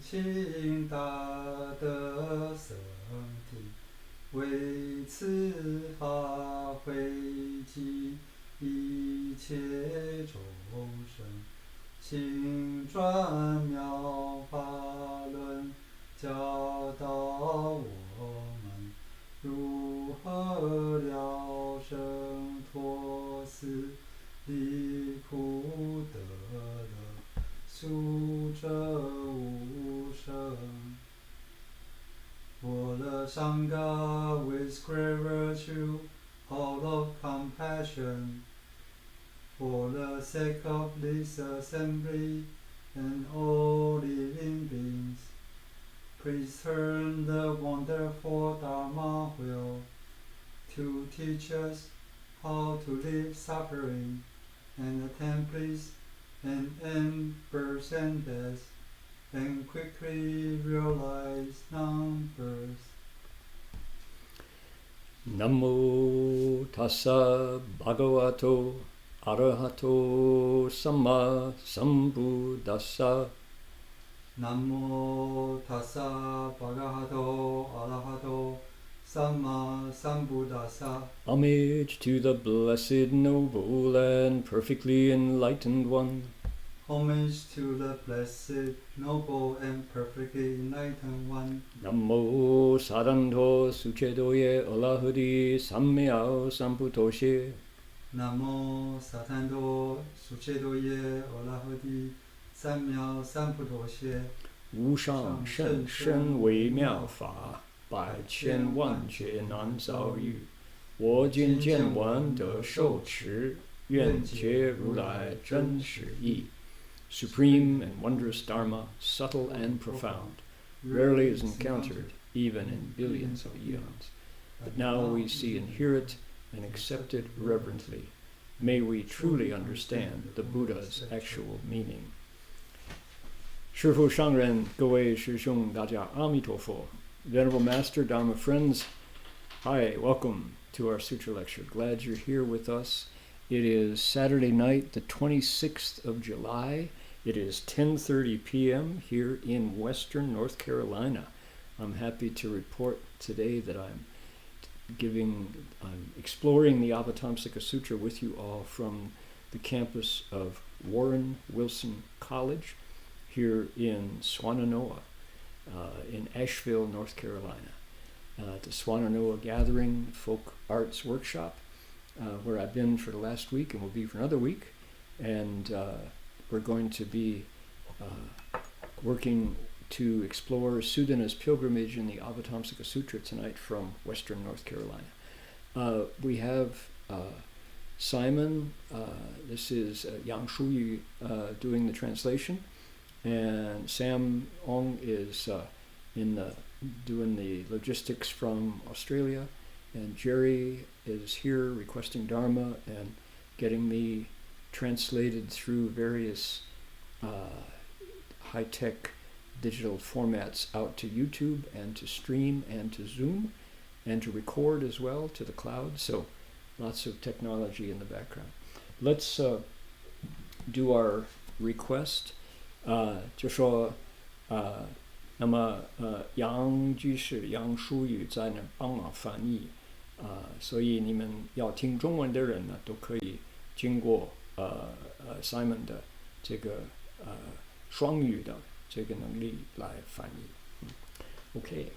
清大德圣体，为此法汇集一切众生，请转妙法轮，教导我们如何了生脱死，离苦得乐，速者无生。For the Sangha with great virtue, all of compassion, for the sake of this assembly and all living beings, please turn the wonderful Dharma wheel to teach us how to live suffering and attain bliss and end birth and death, and quickly realize non-birth. Namo tassa bhagavato arahato samma sambuddhassa. Namo tassa bhagavato arahato samma sambuddhassa. Homage to the blessed, noble, and perfectly enlightened one. Homage to the blessed, noble, and perfectly enlightened one. Namo saranto suchedoye olahudi sammyao samputoshi. Namo satando suchedoye olahudi sammyao samputoshi. 无上甚深微妙法，百千万劫难遭遇。我今见闻得受持，愿解如来真实义。Supreme and wondrous Dharma, subtle and profound, rarely is encountered even in billions of eons. But now we see and hear it and accept it reverently. May we truly understand the Buddha's actual meaning. 师父上人，各位师兄，大家阿弥陀佛。Venerable Master, Dharma friends, hi, welcome to our Sutra lecture. Glad you're here with us. It is Saturday night, the 26th of July. It is 10:30 p.m. here in Western North Carolina. I'm happy to report today that I'm exploring the Avatamsaka Sutra with you all from the campus of Warren Wilson College here in Swananoa, in Asheville, North Carolina. The Swananoa Gathering Folk Arts Workshop, where I've been for the last week and will be for another week. And we're going to be working to explore Sudana's pilgrimage in the Avatamsaka Sutra tonight from Western North Carolina. We have Simon, this is Yang Shuyu doing the translation, and Sam Ong is doing the logistics from Australia, and Jerry is here requesting Dharma and getting me translated through various high-tech digital formats out to YouTube and to stream and to Zoom and to record as well to the cloud. So lots of technology in the background. Let's do our request. 就说那么杨居士杨书宇在那帮忙翻译所以你们要听中文的人呢都可以经过Simon 的这个双语的这个能力来翻译。OK。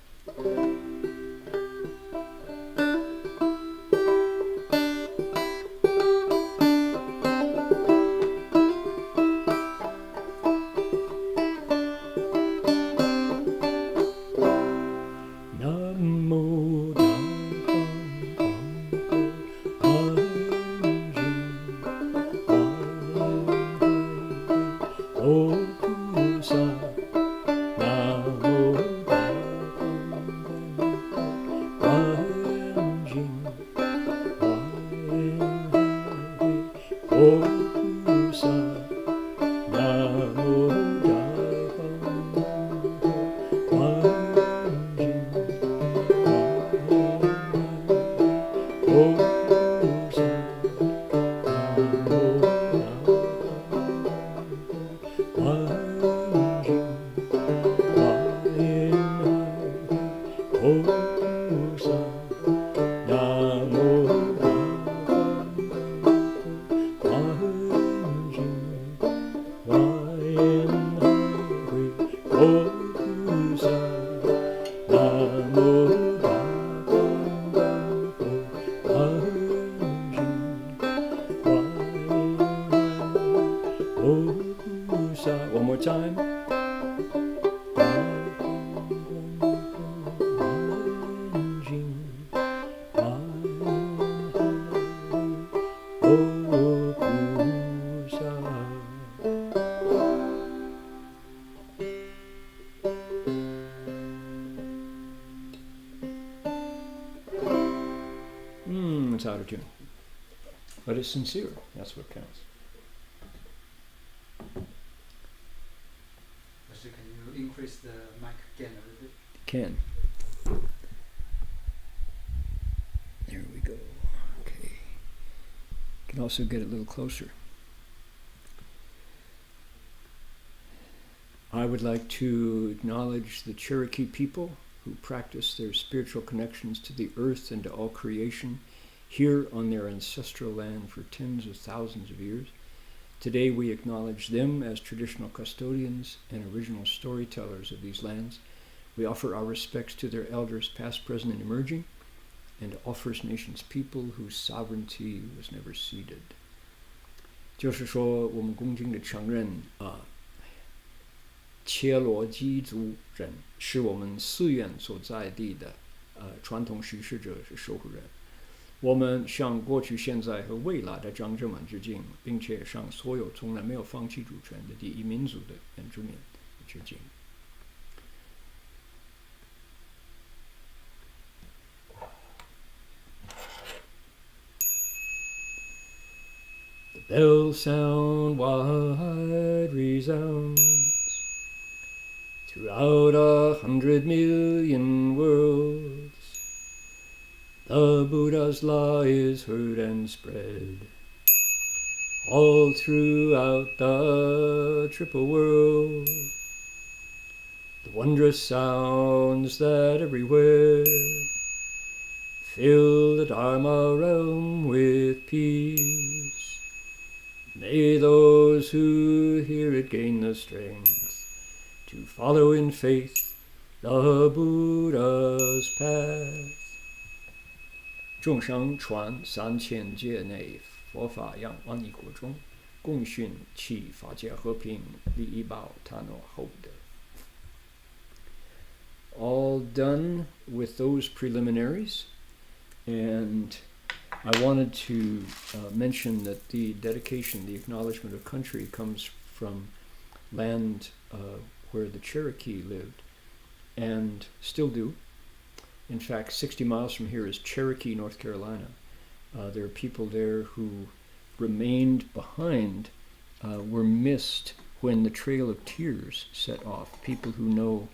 time. It's out of tune. But it's sincere. That's what counts. Can you increase the mic gain a little bit? Can. There we go. Okay. Can also get a little closer. I would like to acknowledge the Cherokee people who practice their spiritual connections to the earth and to all creation here on their ancestral land for tens of thousands of years. Today we acknowledge them as traditional custodians and original storytellers of these lands. We offer our respects to their elders past, present, and emerging, and to all First Nations people whose sovereignty was never ceded. 就是说我们恭敬地承认切罗基族人是我们寺院所在地的传统实施者是守护人。我们向过去、现在和未来的长者们致敬，并且向所有从来没有放弃主权的第一民族的原住民致敬。The bell sound wide resounds throughout 100 million worlds. The Buddha's law is heard and spread all throughout the triple world. The wondrous sounds that everywhere fill the Dharma realm with peace. May those who hear it gain the strength to follow in faith the Buddha's path. 众生传3000界内，佛法扬万亿国中，共训其法界和平，利益报他诺厚德。All done with those preliminaries, and I wanted to mention that the dedication, the acknowledgement of country, comes from land where the Cherokee lived and still do. In fact, 60 miles from here is Cherokee, North Carolina. There are people there who remained behind, were missed when the Trail of Tears set off. People who know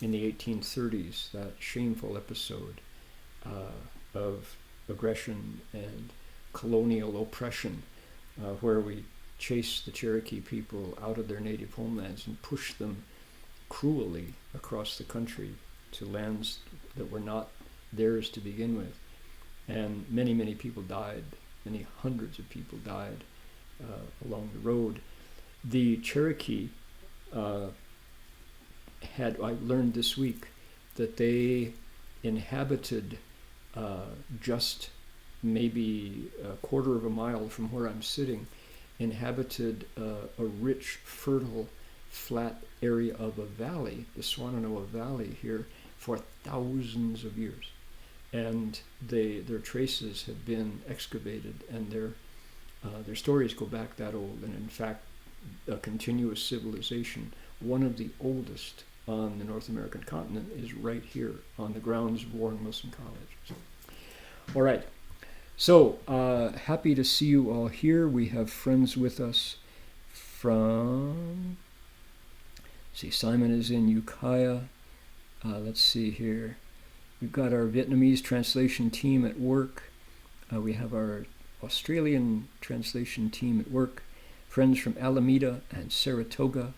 in the 1830s that shameful episode of aggression and colonial oppression, where we chased the Cherokee people out of their native homelands and pushed them cruelly across the country to lands that were not theirs to begin with. And many, many people died. Many hundreds of people died along the road. The Cherokee I learned this week that they inhabited just maybe a quarter of a mile from where I'm sitting, inhabited a rich, fertile, flat area of a valley, the Sudana Valley here, for thousands of years. And their traces have been excavated, and their stories go back that old. And in fact, a continuous civilization, one of the oldest on the North American continent, is right here on the grounds of Warren Wilson College. So, all right. So happy to see you all here. We have friends with us from, see, Simon is in Ukiah. Let's see here. We've got our Vietnamese translation team at work. We have our Australian translation team at work. Friends from Alameda and Saratoga.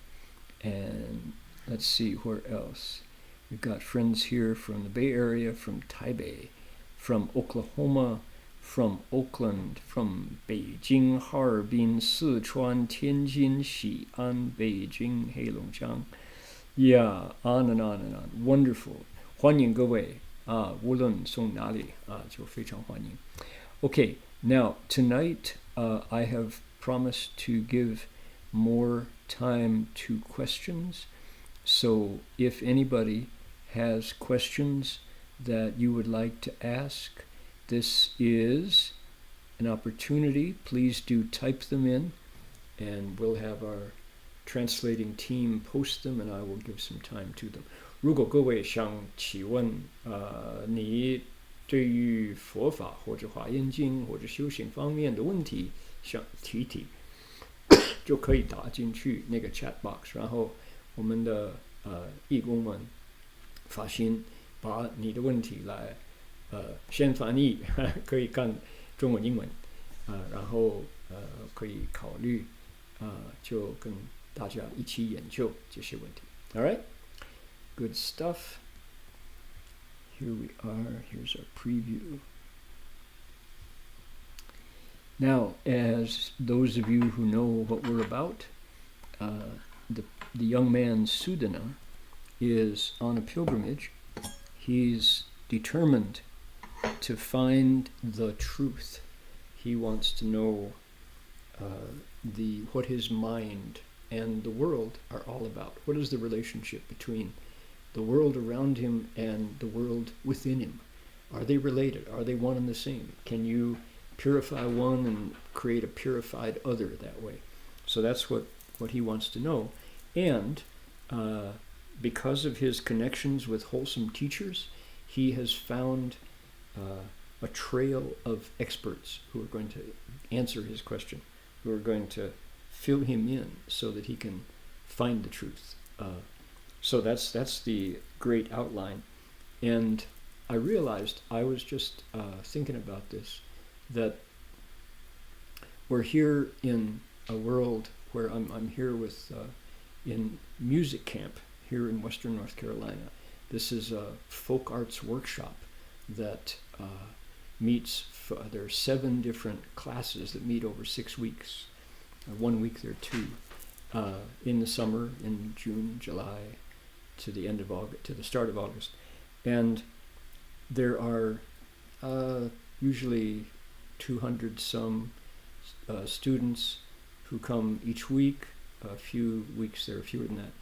And let's see, where else? We've got friends here from the Bay Area, from Taipei, from Oklahoma, from Oakland, from Beijing, Harbin, Sichuan, Tianjin, Xi'an, Beijing, Heilongjiang. Yeah, on and on and on. Wonderful. 欢迎各位无论从哪里就非常欢迎. Okay, now tonight I have promised to give more time to questions. So if anybody has questions that you would like to ask, this is an opportunity. Please do type them in, and we'll have our translating team post them, and I will give some time to them. 如果各位想提问，你对于佛法或者华严经或者修行方面的问题想提提，就可以打进去那个 chat box， 然后我们的义工们发心把你的问题来先翻译，可以看中文英文，然后可以考虑就跟大家一起研究这些问题。All right, good stuff. Here we are. Here's our preview. Now, as those of you who know what we're about, the young man Sudana is on a pilgrimage. He's determined to find the truth. He wants to know what his mind and the world are all about. What is the relationship between the world around him and the world within him? Are they related? Are they one and the same? Can you purify one and create a purified other that way? So that's what he wants to know. And because of his connections with wholesome teachers, he has found a trail of experts who are going to answer his question, who are going to fill him in so that he can find the truth. So that's the great outline. And I realized, I was just thinking about this, that we're here in a world where I'm here with in music camp here in Western North Carolina. This is a folk arts workshop that meets, there are 7 different classes that meet over 6 weeks. 1 week there are 2 in the summer, in June, July, to the end of August, to the start of August. And there are usually 200 some students who come each week. A few weeks there are fewer than that.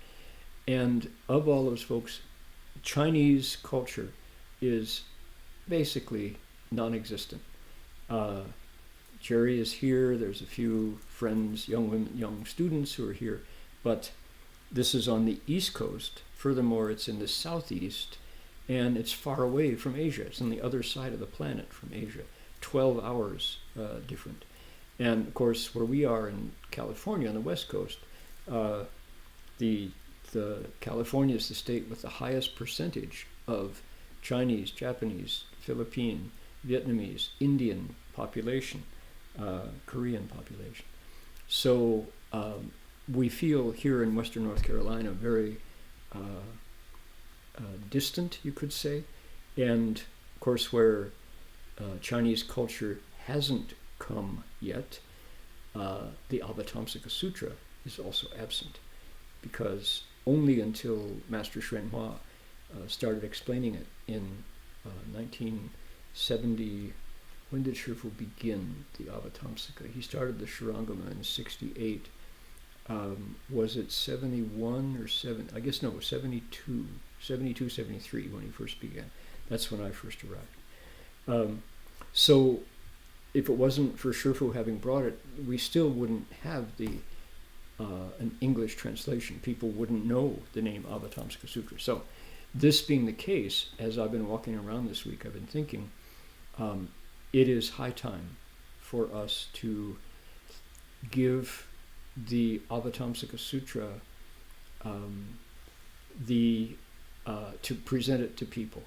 And of all those folks, Chinese culture is basically non-existent. Jerry is here. There's a few friends, young women, young students who are here, but this is on the East Coast. Furthermore, it's in the Southeast, and it's far away from Asia. It's on the other side of the planet from Asia, 12 hours different. And of course, where we are in California on the West Coast, the California is the state with the highest percentage of Chinese, Japanese, Philippine, Vietnamese, Indian population, Korean population. So we feel here in Western North Carolina very distant, you could say. And of course, where Chinese culture hasn't come yet, the Avatamsaka Sutra is also absent, because only until Master Xuanhua started explaining it in 1970. When did Shifu begin the Avatamsaka? He started the Shurangama in 68. Was it 71 or 7? I guess no, it was 72, 73 when he first began. That's when I first arrived. So if it wasn't for Shifu having brought it, we still wouldn't have an English translation. People wouldn't know the name Avatamsaka Sutra. So this being the case, as I've been walking around this week, I've been thinking, it is high time for us to give the Avatamsaka Sutra, to present it to people,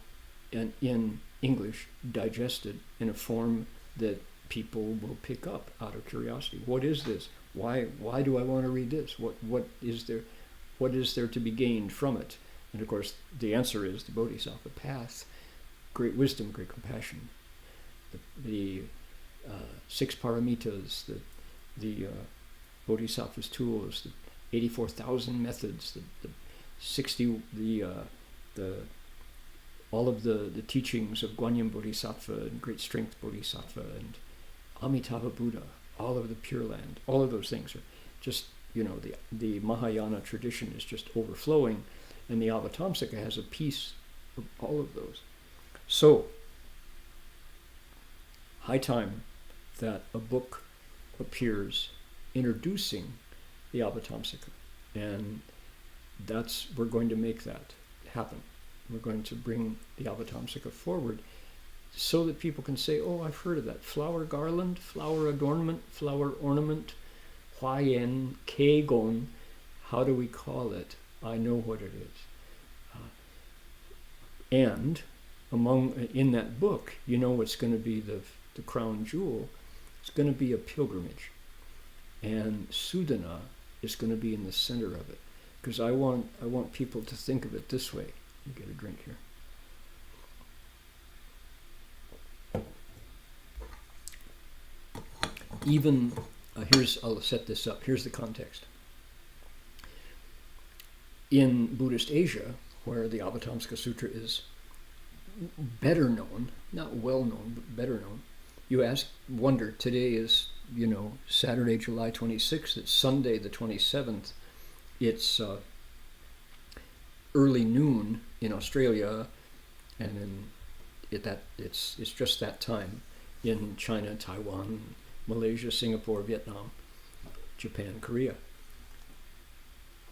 and in English, digested in a form that people will pick up out of curiosity. What is this? Why do I want to read this? What is there to be gained from it? And of course, the answer is the Bodhisattva path, great wisdom, great compassion, the 6 paramitas, the Bodhisattva's tools, the 84,000 methods, the 60, all of the teachings of Guanyin Bodhisattva and Great Strength Bodhisattva and Amitabha Buddha, all of the Pure Land, all of those things are just the Mahayana tradition is just overflowing, and the Avatamsaka has a piece of all of those. So, high time that a book appears introducing the Avatamsaka, and we're going to make that happen. We're going to bring the Avatamsaka forward so that people can say, oh, I've heard of that. Flower garland, flower adornment, flower ornament, huayan, keigon, how do we call it? I know what it is. And in that book, what's going to be the crown jewel? It's going to be a pilgrimage. And Sudana is going to be in the center of it. Because I want people to think of it this way. You get a drink here. Even, I'll set this up. Here's the context. In Buddhist Asia, where the Avatamsaka Sutra is better known, not well known, but better known, you wonder, today is, Saturday, July 26th, it's Sunday the 27th, it's early noon in Australia, and it's just that time in China, Taiwan, Malaysia, Singapore, Vietnam, Japan, Korea.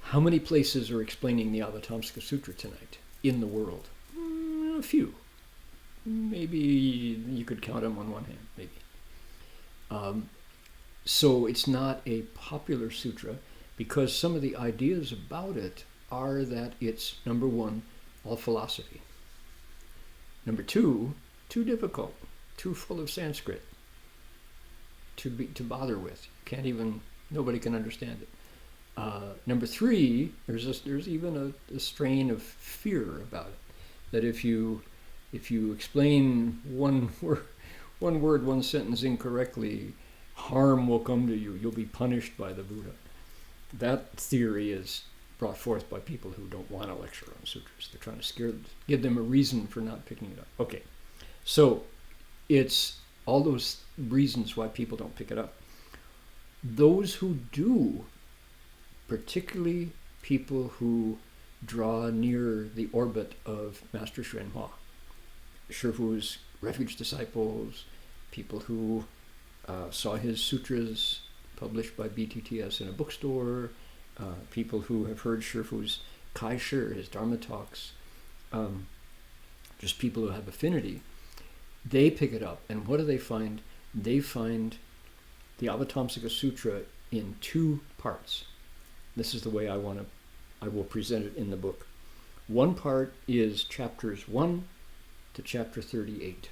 How many places are explaining the Avatamsaka Sutra tonight in the world? A few. Maybe you could count them on one hand, maybe. So it's not a popular sutra because some of the ideas about it are that it's, number one, all philosophy. Number two, too difficult, too full of Sanskrit to bother with. Nobody can understand it. Number three, there's even a strain of fear about it, that if you explain one word, one sentence incorrectly, harm will come to you. You'll be punished by the Buddha. That theory is brought forth by people who don't want to lecture on sutras. They're trying to give them a reason for not picking it up. Okay, so it's all those reasons why people don't pick it up. Those who do, particularly people who draw near the orbit of Master Hsuan Hua, Shifu's refuge disciples, people who saw his sutras published by BTTS in a bookstore, people who have heard Shifu's Kai Shi, his Dharma talks, just people who have affinity, they pick it up. And what do they find? They find the Avatamsaka Sutra in two parts. This is the way I will present it in the book. One part is chapters 1 to chapter 38.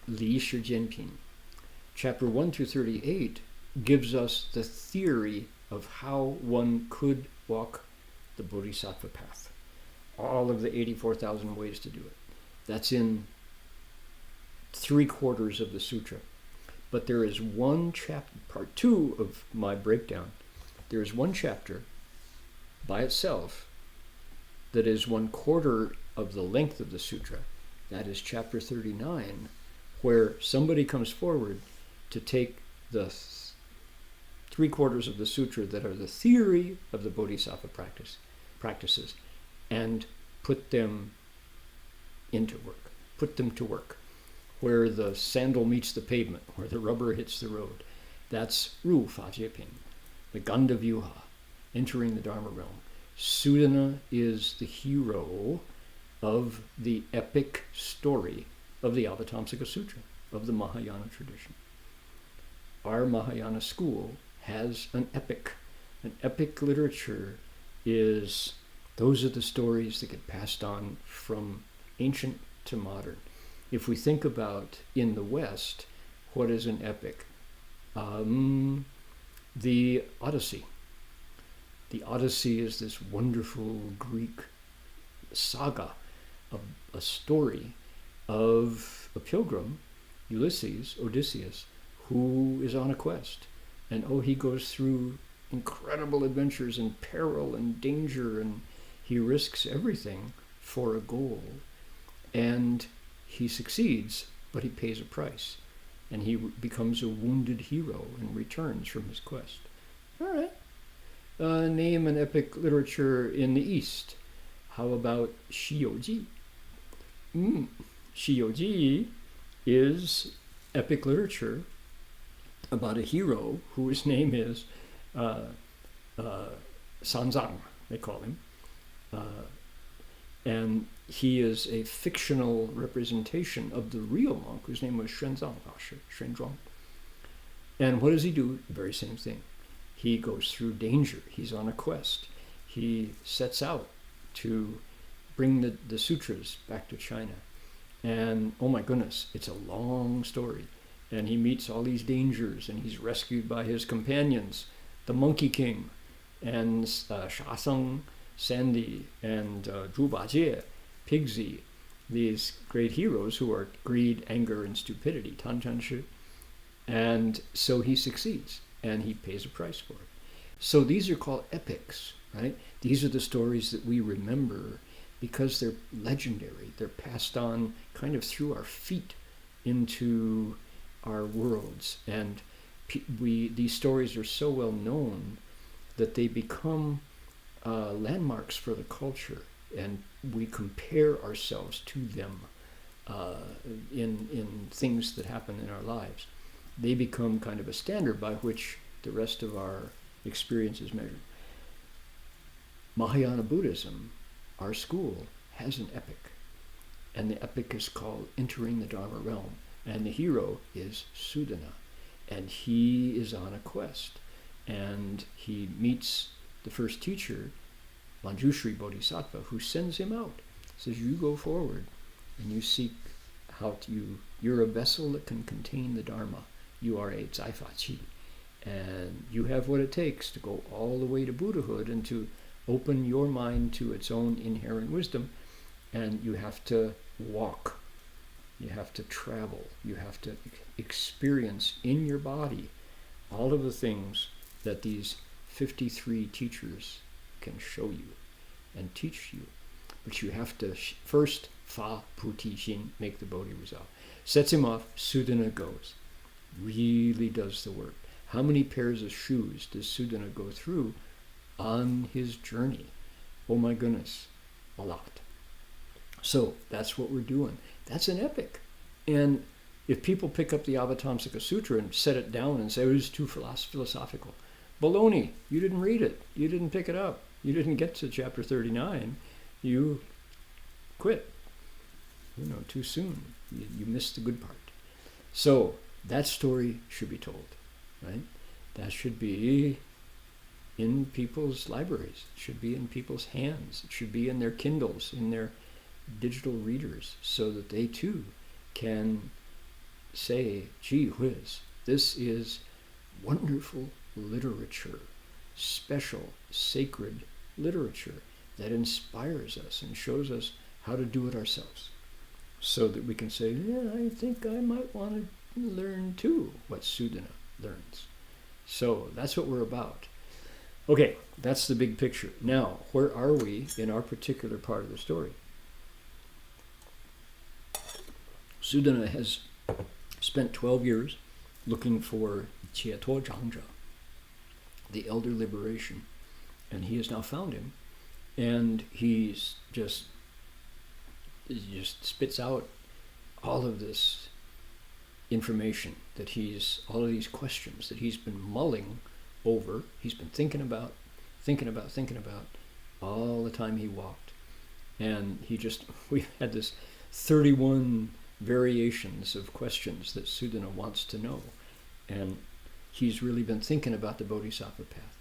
Li Shi Jianping. Chapter 1 through 38 gives us the theory of how one could walk the Bodhisattva path. All of the 84,000 ways to do it. That's in 3/4 of the sutra. But there is one chapter, part 2 of my breakdown, there is one chapter by itself that is 1/4 of the length of the sutra. That is chapter 39, where somebody comes forward to take the 3/4 of the sutra that are the theory of the Bodhisattva practices and put them to work, where the sandal meets the pavement, where the rubber hits the road. That's Ru Fa Jie Ping, the Ganda Vyuha, entering the Dharma realm. Sudana is the hero of the epic story of the Avatamsaka Sutra, of the Mahayana tradition. Our Mahayana school has an epic. An epic literature those are the stories that get passed on from ancient to modern. If we think about in the West, what is an epic? The Odyssey. The Odyssey is this wonderful Greek saga, a story of a pilgrim, Odysseus, who is on a quest. And he goes through incredible adventures and peril and danger, and he risks everything for a goal. And he succeeds, but he pays a price. And he becomes a wounded hero and returns from his quest. All right. Name an epic literature in the East. How about 西游记? 西游记 is epic literature about a hero whose name is Sanzang, they call him. And he is a fictional representation of the real monk whose name was Xuanzang, Xuanzhuang. And what does he do? The very same thing. He goes through danger. He's on a quest. He sets out to bring the sutras back to China. And oh my goodness, it's a long story. And he meets all these dangers, and he's rescued by his companions, the Monkey King, and Shaseng, Sandy, and Zhu Bajie, Pigsy, these great heroes who are greed, anger, and stupidity, Tan Chan Shi. And so he succeeds, and he pays a price for it. So these are called epics, right? These are the stories that we remember because they're legendary. They're passed on kind of through our feet into our worlds. And these stories are so well known that they become landmarks for the culture, and we compare ourselves to them in things that happen in our lives. They become kind of a standard by which the rest of our experience is measured. Mahayana Buddhism, our school, has an epic, and the epic is called Entering the Dharma Realm, and the hero is Sudana, and he is on a quest, and he meets the first teacher, Manjushri Bodhisattva, who sends him out, says, you go forward and you seek you're a vessel that can contain the Dharma. You are a Zaifa Qi, and you have what it takes to go all the way to Buddhahood and to open your mind to its own inherent wisdom. And you have to walk, you have to travel, you have to experience in your body all of the things that these 53 teachers can show you and teach you. But you have to first fa puti xin, make the Bodhi resolve. Sets him off, Sudana goes. Really does the work. How many pairs of shoes does Sudana go through on his journey? Oh my goodness, a lot. So that's what we're doing. That's an epic. And if people pick up the Avatamsaka Sutra and set it down and say, oh, it's too philosophical, baloney, you didn't read it. You didn't pick it up. You didn't get to chapter 39. You quit. Too soon. You missed the good part. So that story should be told, right? That should be in people's libraries. It should be in people's hands. It should be in their Kindles, in their digital readers, so that they too can say, gee whiz, this is wonderful literature, special, sacred literature that inspires us and shows us how to do it ourselves, so that we can say, yeah, I think I might want to learn too what Sudana learns. So that's what we're about. Okay, that's the big picture. Now, where are we in our particular part of the story? Sudana has spent 12 years looking for Jieto Zhangzhe, the elder liberation, and he has now found him, and he's just spits out all of this information all of these questions that he's been mulling over, he's been thinking about all the time he walked. And we've had this 31 variations of questions that Sudana wants to know. And he's really been thinking about the Bodhisattva path.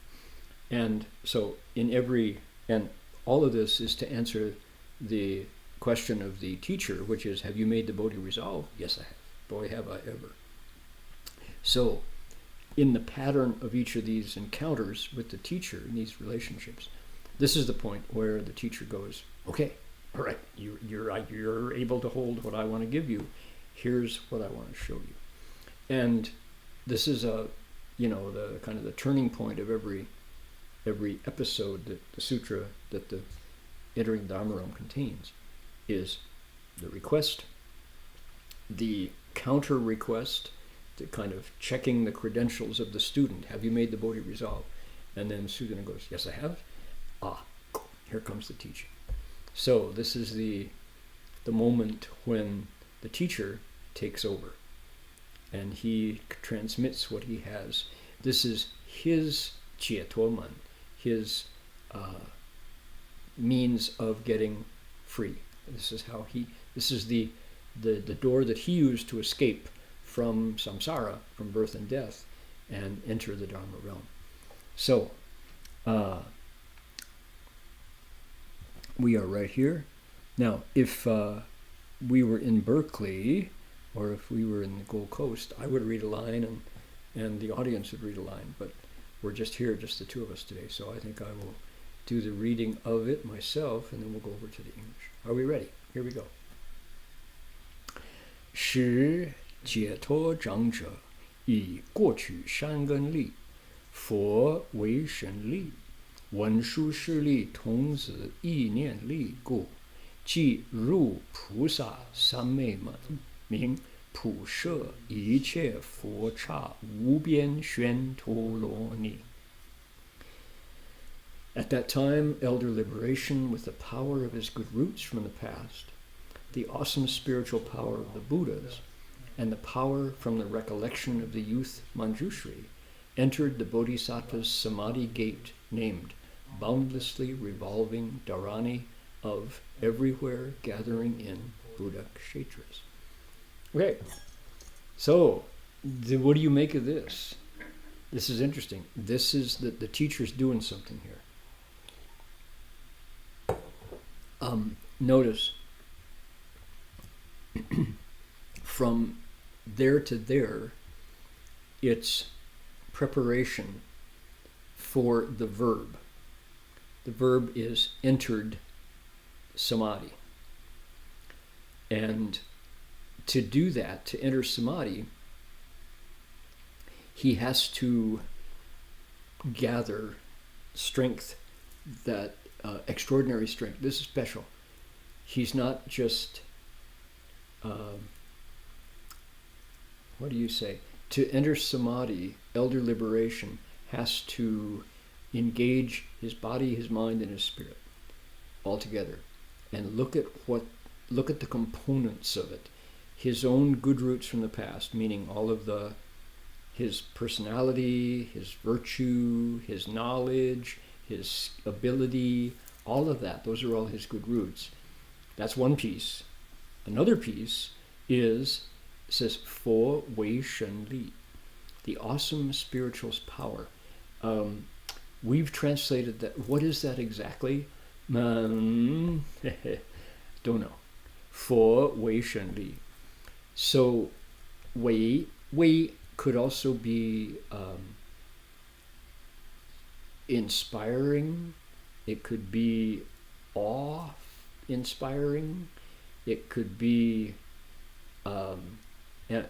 And so and all of this is to answer the question of the teacher, which is, have you made the Bodhi resolve? Yes, I have. Boy, have I ever. So in the pattern of each of these encounters with the teacher in these relationships, this is the point where the teacher goes, okay, all right, you're able to hold what I want to give you. Here's what I want to show you. And this is the kind of the turning point of every episode that the sutra, that the Entering the Dharma Realm contains, is the request, the counter request, the kind of checking the credentials of the student. Have you made the Bodhi resolve? And then Sudana goes, yes, I have. Ah, here comes the teaching. So this is the moment when the teacher takes over and he transmits what he has. This is his jie-tuo-man, his means of getting free. This is the door that he used to escape from samsara, from birth and death, and enter the Dharma realm. So, we are right here. Now, if we were in Berkeley, or if we were in the Gold Coast, I would read a line and the audience would read a line, but we're just here, just the two of us today, so I think I will do the reading of it myself, and then we'll go over to the English. Are we ready? Here we go. 使解脱长者以过去三根力，佛为神力，文殊师利童子意念力故，即入菩萨三昧门，名普摄一切佛刹无边宣陀罗尼。At that time, elder liberation, with the power of his good roots from the past, the awesome spiritual power of the Buddhas, and the power from the recollection of the youth Manjushri, entered the Bodhisattva's samadhi gate named boundlessly revolving Dharani of everywhere gathering in Buddha Kshetras. Okay, so what do you make of this? This is interesting. This is the teacher's doing something here. Notice, from there to there, it's preparation for the verb. The verb is entered samadhi. And to do that, to enter samadhi, he has to gather strength, that extraordinary strength. This is special. He's not just, what do you say? To enter samadhi, elder liberation has to engage his body, his mind, and his spirit all together, and look at the components of it. His own good roots from the past, meaning all of his personality, his virtue, his knowledge, his ability, all of that. Those are all his good roots. That's one piece. Another piece says Fo Wei Shen Li, the awesome spiritual power. We've translated that. What is that exactly? Don't know. Fo Wei Shen Li. So Wei could also be inspiring. It could be awe-inspiring. It could be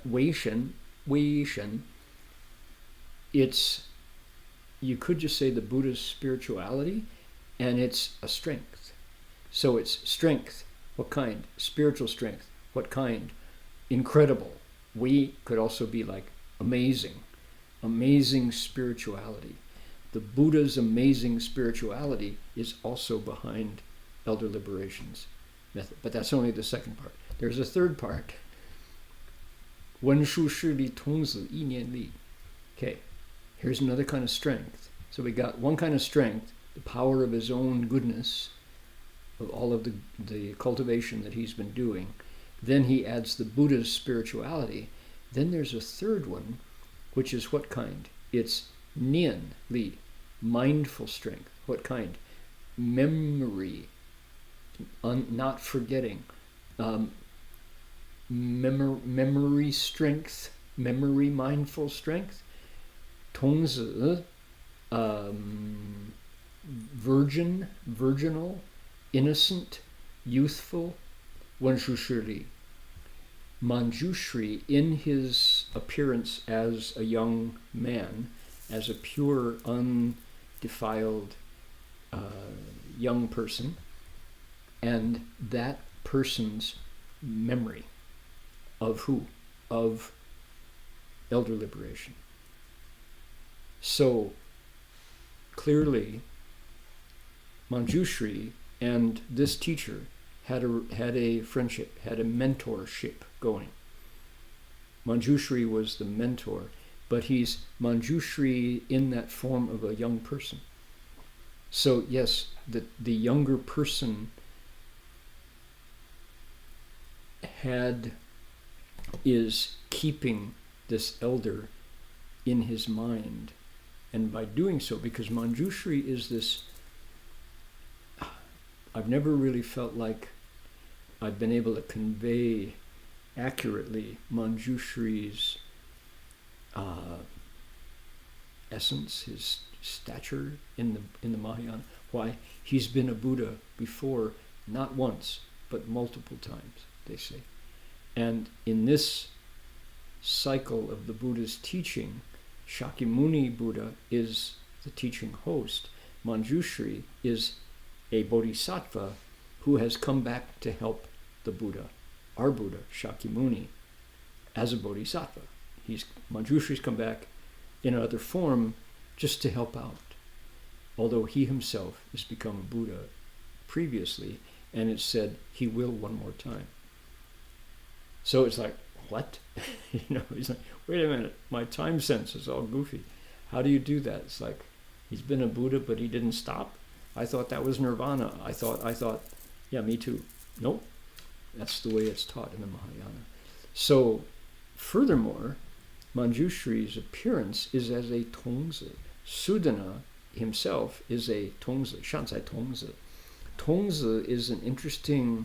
Wei Shen. It's, you could just say the Buddha's spirituality, and it's a strength. So it's strength. What kind? Spiritual strength. What kind? Incredible. We could also be like amazing spirituality. The Buddha's amazing spirituality is also behind elder liberation's method. But that's only the second part. There's a third part. 文殊师利童子意念力. Okay, here's another kind of strength. So we got one kind of strength, the power of his own goodness, of all of the cultivation that he's been doing. Then he adds the Buddha's spirituality. Then there's a third one, which is what kind? It's nian li, mindful strength. What kind? Memory, not forgetting. Memory strength, memory mindful strength. Tongzi, virginal, innocent, youthful. Wanshu Manjushri, in his appearance as a young man, as a pure, undefiled young person, and that person's memory of who? Of elder liberation. So clearly Manjushri and this teacher had a friendship, had a mentorship going. Manjushri was the mentor, but he's Manjushri in that form of a young person. So yes, the younger person is keeping this elder in his mind, and by doing so, because Manjushri is this, I've never really felt like I've been able to convey accurately Manjushri's essence, his stature in the Mahayana. Why? He's been a Buddha before, not once, but multiple times, they say. And in this cycle of the Buddha's teaching, Shakyamuni Buddha is the teaching host. Manjushri is a bodhisattva who has come back to help the Buddha, our Buddha, Shakyamuni, as a bodhisattva. Manjushri's come back in another form just to help out, although he himself has become a Buddha previously, and it's said he will one more time. So it's like, what? He's like, wait a minute, my time sense is all goofy. How do you do that? It's like, he's been a Buddha, but he didn't stop. I thought that was nirvana. I thought, yeah, me too. Nope. That's the way it's taught in the Mahayana. So, furthermore, Manjushri's appearance is as a tongzi. Sudana himself is a tongzi, shansai tongzi. Tongzi is an interesting,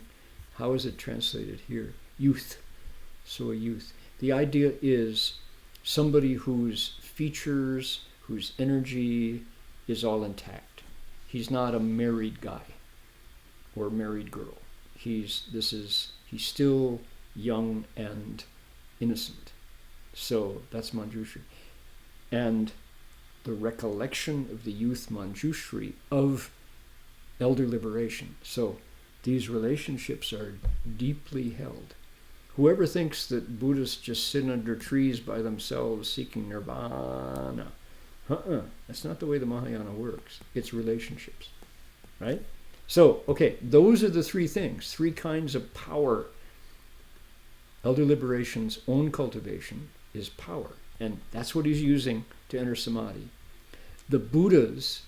how is it translated here? Youth. So a youth. The idea is somebody whose features, whose energy is all intact. He's not a married guy or married girl. He's still young and innocent. So that's Manjushri. And the recollection of the youth Manjushri of elder liberation. So these relationships are deeply held. Whoever thinks that Buddhists just sit under trees by themselves seeking nirvana, that's not the way the Mahayana works. It's relationships, right? So, okay, those are the three things, three kinds of power. Elder liberation's own cultivation is power, and that's what he's using to enter samadhi. The Buddha's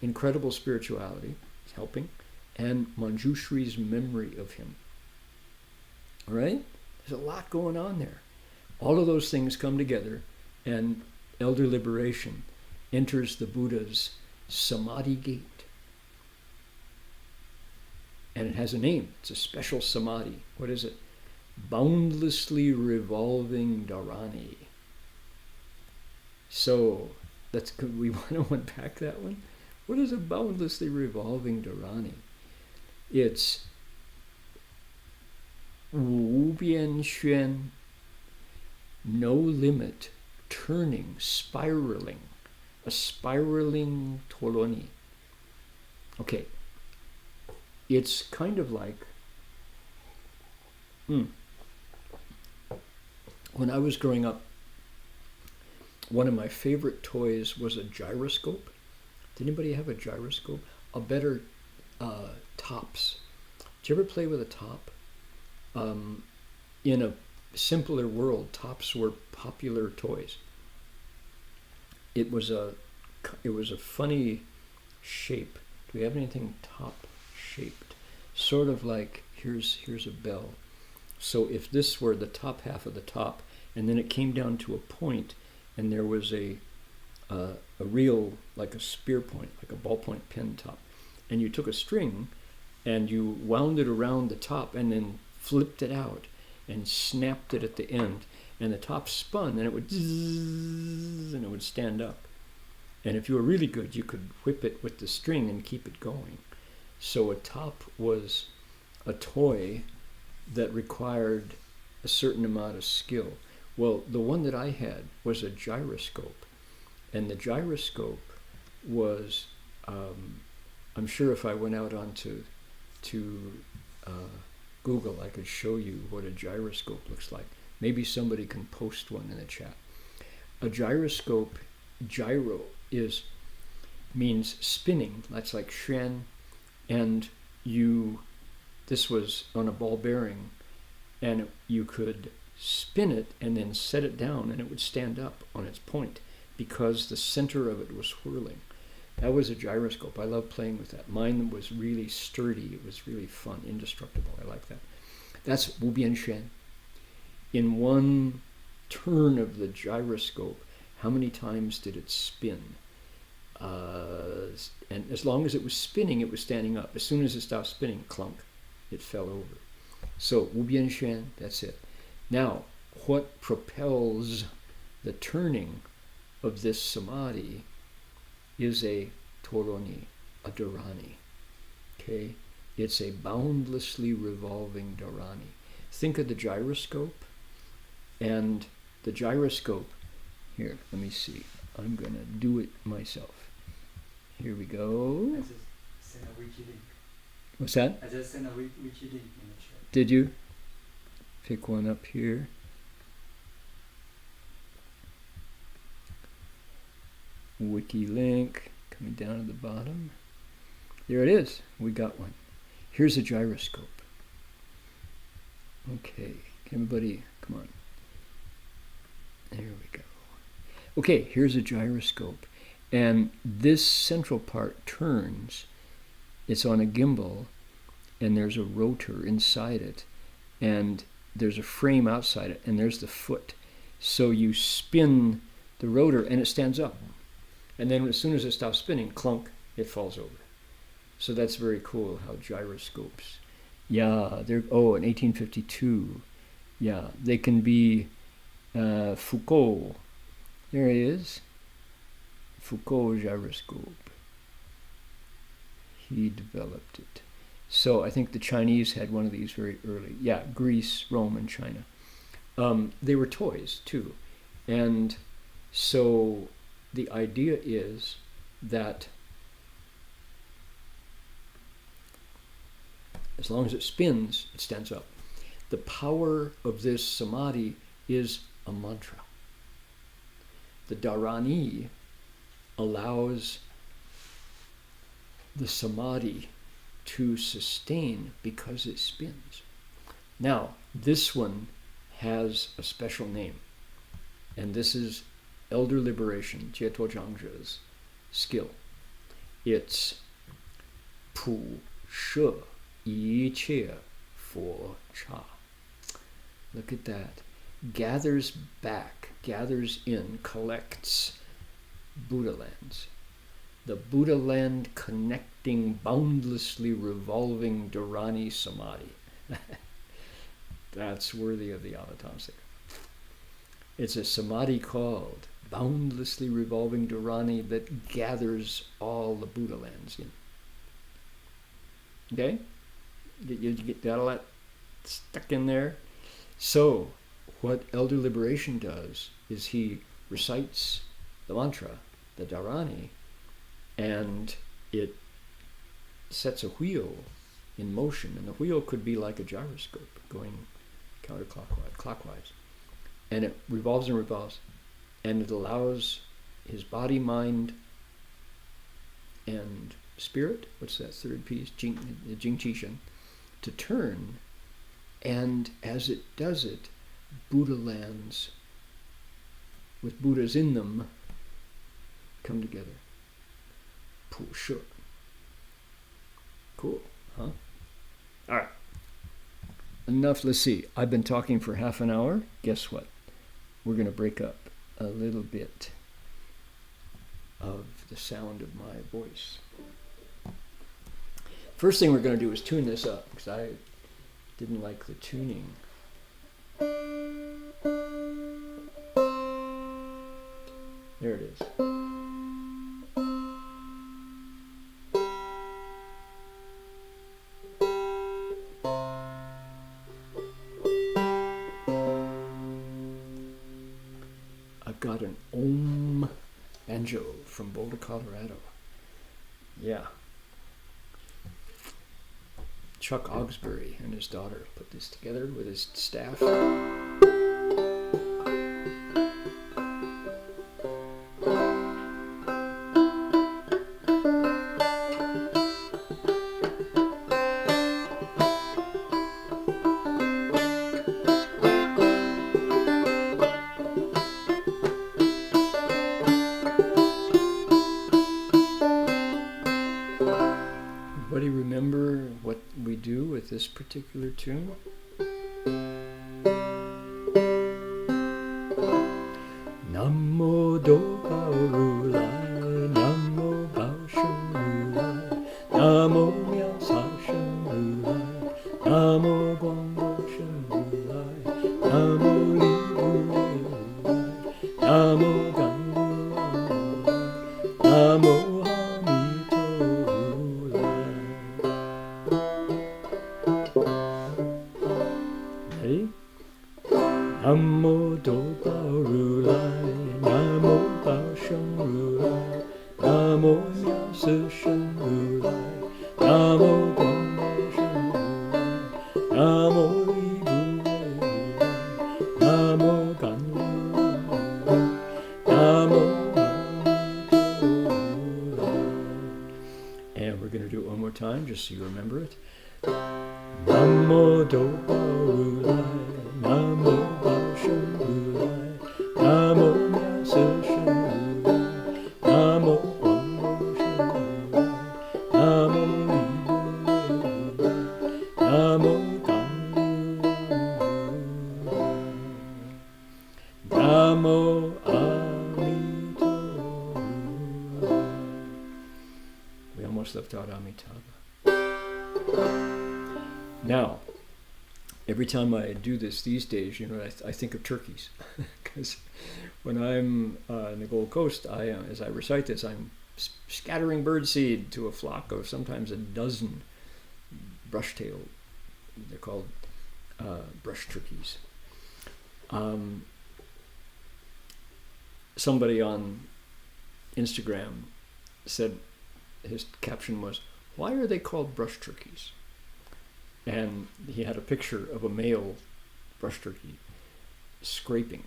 incredible spirituality is helping, and Manjushri's memory of him. All right? There's a lot going on there. All of those things come together, and elder liberation enters the Buddha's samadhi gate. And it has a name. It's a special samadhi. What is it? Boundlessly revolving dharani. So, we want to unpack that one. What is a boundlessly revolving dharani? It's Wu Bian Xuan, no limit, turning, spiraling, a spiraling toloni. Okay, it's kind of like, when I was growing up, one of my favorite toys was a gyroscope. Did anybody have a gyroscope? A better tops. Did you ever play with a top? In a simpler world, tops were popular toys. It was a funny shape. Do we have anything top shaped? Sort of like, here's a bell. So if this were the top half of the top, and then it came down to a point, and there was a real, like a spear point, like a ballpoint pen top, and you took a string and you wound it around the top and then flipped it out and snapped it at the end, and the top spun and it would zzz, and it would stand up. And if you were really good, you could whip it with the string and keep it going. So a top was a toy that required a certain amount of skill. Well, the one that I had was a gyroscope, and the gyroscope was, I'm sure if I went out onto Google, I could show you what a gyroscope looks like. Maybe somebody can post one in the chat. A gyroscope, gyro, is means spinning. That's like xuan. And this was on a ball bearing, and you could spin it and then set it down, and it would stand up on its point because the center of it was whirling. That was a gyroscope. I love playing with that. Mine was really sturdy. It was really fun, indestructible. I like that. That's Wu Bian Xuan. In one turn of the gyroscope, how many times did it spin? And as long as it was spinning, it was standing up. As soon as it stopped spinning, clunk, it fell over. So Wu Bian Xuan, that's it. Now, what propels the turning of this samadhi is a toroni, a dharani. Okay? It's a boundlessly revolving dharani. Think of the gyroscope, and the gyroscope, here, let me see. I'm going to do it myself. Here we go. I just sent a wiki link. What's that? I just sent a wiki link in the chat. Did you? Pick one up here. Wiki link, coming down to the bottom. There it is. We got one. Here's a gyroscope. Okay, everybody, come on. There we go. Okay, here's a gyroscope. And this central part turns. It's on a gimbal, and there's a rotor inside it, and there's a frame outside it, and there's the foot. So you spin the rotor, and it stands up. And then as soon as it stops spinning, clunk, it falls over. So that's very cool how gyroscopes, in 1852, they can be Foucault. There he is. Foucault gyroscope. He developed it. So I think the Chinese had one of these very early. Yeah, Greece, Rome, and China. They were toys too. And so the idea is that as long as it spins, it stands up. The power of this samadhi is a mantra. The dharani allows the samadhi to sustain because it spins. Now, this one has a special name, and this is elder liberation, Jietuo Zhangzhe's skill. It's Pu She Yi Qie Fo Cha. Look at that. Gathers back, gathers in, collects Buddha lands. The Buddha land connecting, boundlessly revolving dharani samadhi. That's worthy of the Avatamsaka. It's a samadhi called boundlessly revolving dharani that gathers all the Buddha lands in. Okay? You get that all that stuck in there? So, what elder liberation does is he recites the mantra, the dharani, and it sets a wheel in motion. And the wheel could be like a gyroscope going counterclockwise, clockwise. And it revolves and revolves. And it allows his body, mind, and spirit, what's that third piece, Jing Qishan, to turn. And as it does it, Buddha lands with Buddhas in them come together. Pu She. Cool, huh? All right. Enough, let's see. I've been talking for half an hour. Guess what? We're going to break up a little bit of the sound of my voice. First thing we're going to do is tune this up, because I didn't like the tuning. There it is. I've got an Om banjo from Boulder, Colorado. Yeah. Chuck Augsbury and his daughter put this together with his staff. this particular tune. Namo Do Bao Ru Lai, Namo Bao Shen Ru Lai, Namo Miao Sa Shen Ru Lai, Namo Guang Bo Shen Ru Lai, Namo Li Ru Wei Ru Lai, Namo Gan Ru Wang Ru Lai, Namo Ha Mi To Ru Lai. Ready? Namo Do Bao Ru Lai, Namo Bao Shen Ru Lai, Namo Miao Se Shen Ru Lai, Namo Guang Bo Shen Ru Lai, Namo Li Bu Wei Ru Lai, Namo Gan Ru Wang Ru Lai, Namo Ha Mi To Ru Lai. And we're going to do it one more time just so you remember it. Namo Do Bao Ru Lai, Namo Bao Shen Ru Lai, Namo Miao Se Shen Ru Lai, Namo Guang Bo Shen Ru Lai, Namo Li Bu Wei Ru Lai, Namo Gan Ru Wang Ru Lai, Namo Amito Ru Lai. We almost left out Amitabha. Now, every time I do this these days, I think of turkeys, because when I'm in the Gold Coast, as I recite this, I'm scattering birdseed to a flock of sometimes a dozen brush-tailed. They're called brush turkeys. Somebody on Instagram said his caption was, "Why are they called brush turkeys?" And he had a picture of a male brush turkey scraping.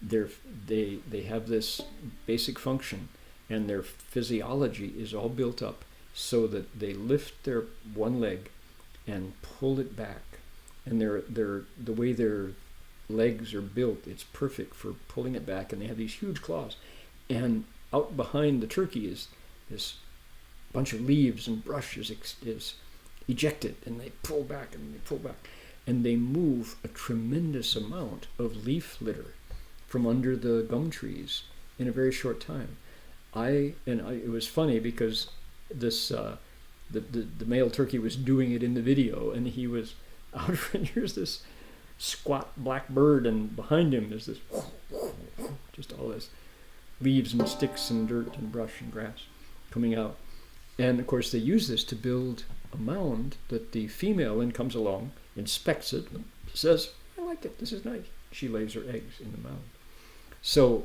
They have this basic function, and their physiology is all built up so that they lift their one leg and pull it back. And the way their legs are built, it's perfect for pulling it back, and they have these huge claws. And out behind the turkey is this bunch of leaves and brush is ejected, and they pull back and they pull back, and they move a tremendous amount of leaf litter from under the gum trees in a very short time. It was funny because this the male turkey was doing it in the video, and he was out, and here's this squat black bird, and behind him is this just all this leaves and sticks and dirt and brush and grass coming out. And of course they use this to build a mound that the female then comes along, inspects it, and says, "I like it, this is nice." She lays her eggs in the mound. So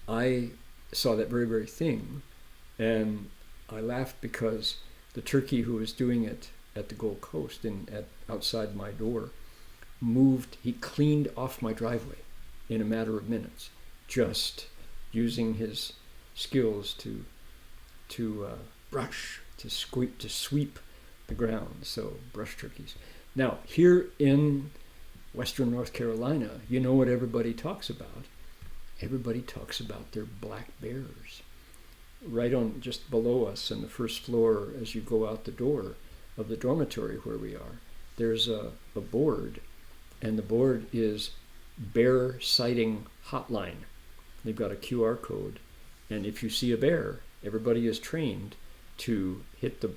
I saw that very, very thing, and I laughed because the turkey who was doing it at the Gold Coast, outside my door, he cleaned off my driveway in a matter of minutes, just using his skills to brush, to sweep the ground. So brush turkeys. Now, here in Western North Carolina, you know what everybody talks about? Everybody talks about their black bears. Right on, just below us on the first floor, as you go out the door of the dormitory where we are, there's a board, and the board is Bear Sighting Hotline. They've got a QR code, and if you see a bear, everybody is trained to hit the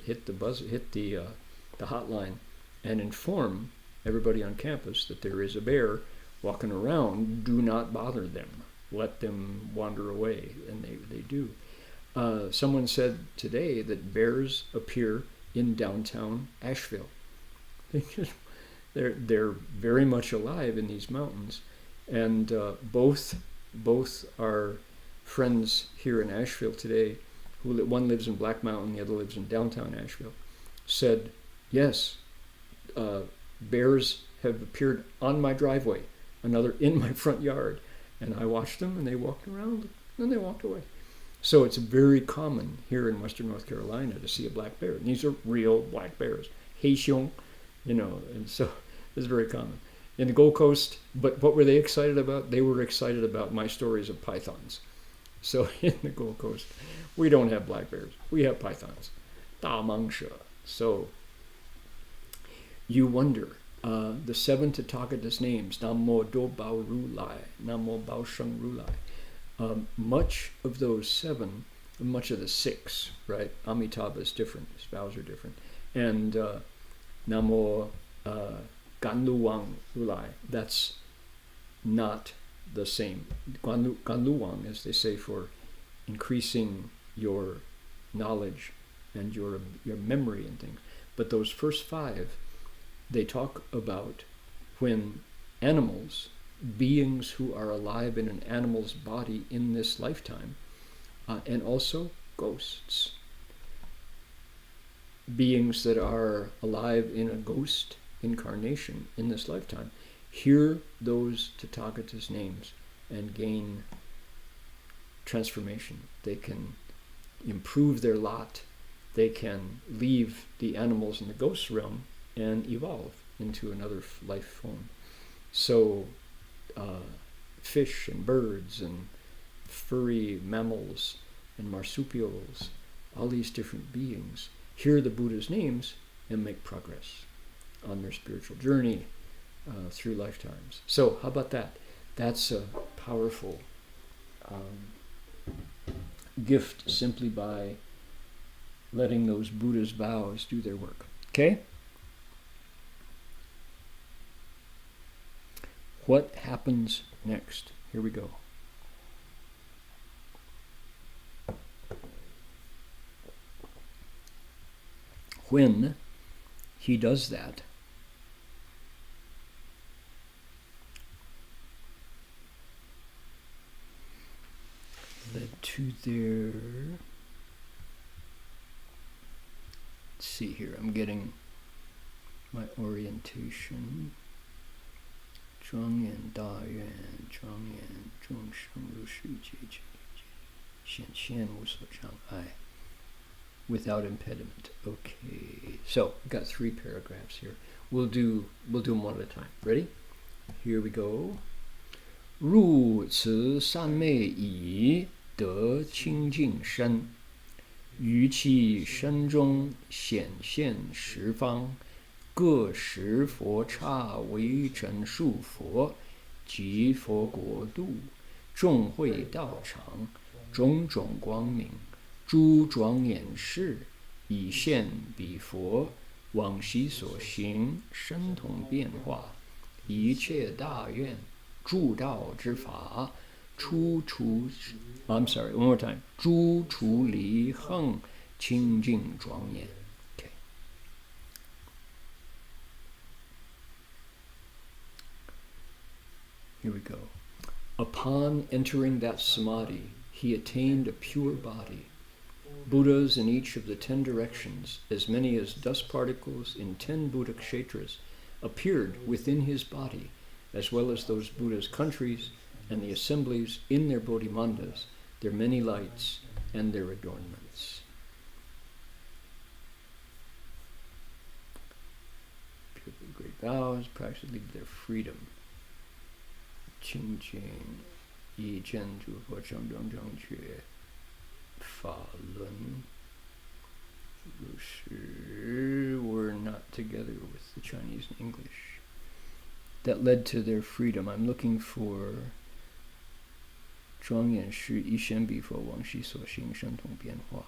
hotline and inform everybody on campus that there is a bear walking around. Do not bother them. Let them wander away, and they do. Someone said today that bears appear in downtown Asheville. They're very much alive in these mountains, and both our friends here in Asheville today, one lives in Black Mountain, the other lives in downtown Asheville, said, yes, bears have appeared on my driveway, another in my front yard, and I watched them, and they walked around, and then they walked away. So it's very common here in Western North Carolina to see a black bear. And these are real black bears. Heixiong, and so it's very common. In the Gold Coast, but what were they excited about? They were excited about my stories of pythons. So in the Gold Coast, we don't have black bears. We have pythons. Da Mangsha. So you wonder, the 7 Tathagata's names, Namo Do Bao Ru Lai, Namo Bao Sheng Ru Lai, much of those 7, much of the 6, right? Amitabha is different, his vows are different. And Namo Ganluwang Ru Lai, that's not the same. Ganluwang, as they say, for increasing your knowledge and your memory and things. But those first 5, they talk about when animals, beings who are alive in an animal's body in this lifetime, and also ghosts, beings that are alive in a ghost incarnation in this lifetime, hear those Tathagata's names and gain transformation. They can improve their lot. They can leave the animals in the ghost realm and evolve into another life form. So fish and birds and furry mammals and marsupials, all these different beings, hear the Buddha's names and make progress on their spiritual journey through lifetimes. So how about that? That's a powerful gift simply by letting those Buddha's vows do their work. Okay? What happens next? Here we go. When he does that, led to their, let's see here, I'm getting my orientation. 庄严大愿，庄严众生如是界界显现无所障碍 without impediment. Okay, so we've got 3 paragraphs here. We'll do them one at a time. Ready? Here we go. 入此三昧已得清净身，于其身中显现十方。各十佛刹为真数佛，即佛国度，众会道场，种种光明，诸庄严事，以现彼佛，往昔所行，身同变化，一切大愿，助道之法，I'm sorry, one more time. 诸处离横，清净庄严。Here we go. Upon entering that samadhi, he attained a pure body. Buddhas in each of the 10 directions, as many as dust particles in 10 Buddha kshetras, appeared within his body, as well as those Buddhas' countries and the assemblies in their bodhimandas, their many lights, and their adornments. Pure great vows, practice lead to their freedom. 清净一见诸佛正正正觉法轮如是 were not together with the Chinese and English. That led to their freedom. I'm looking for 庄严是一现彼佛往昔所行身同变化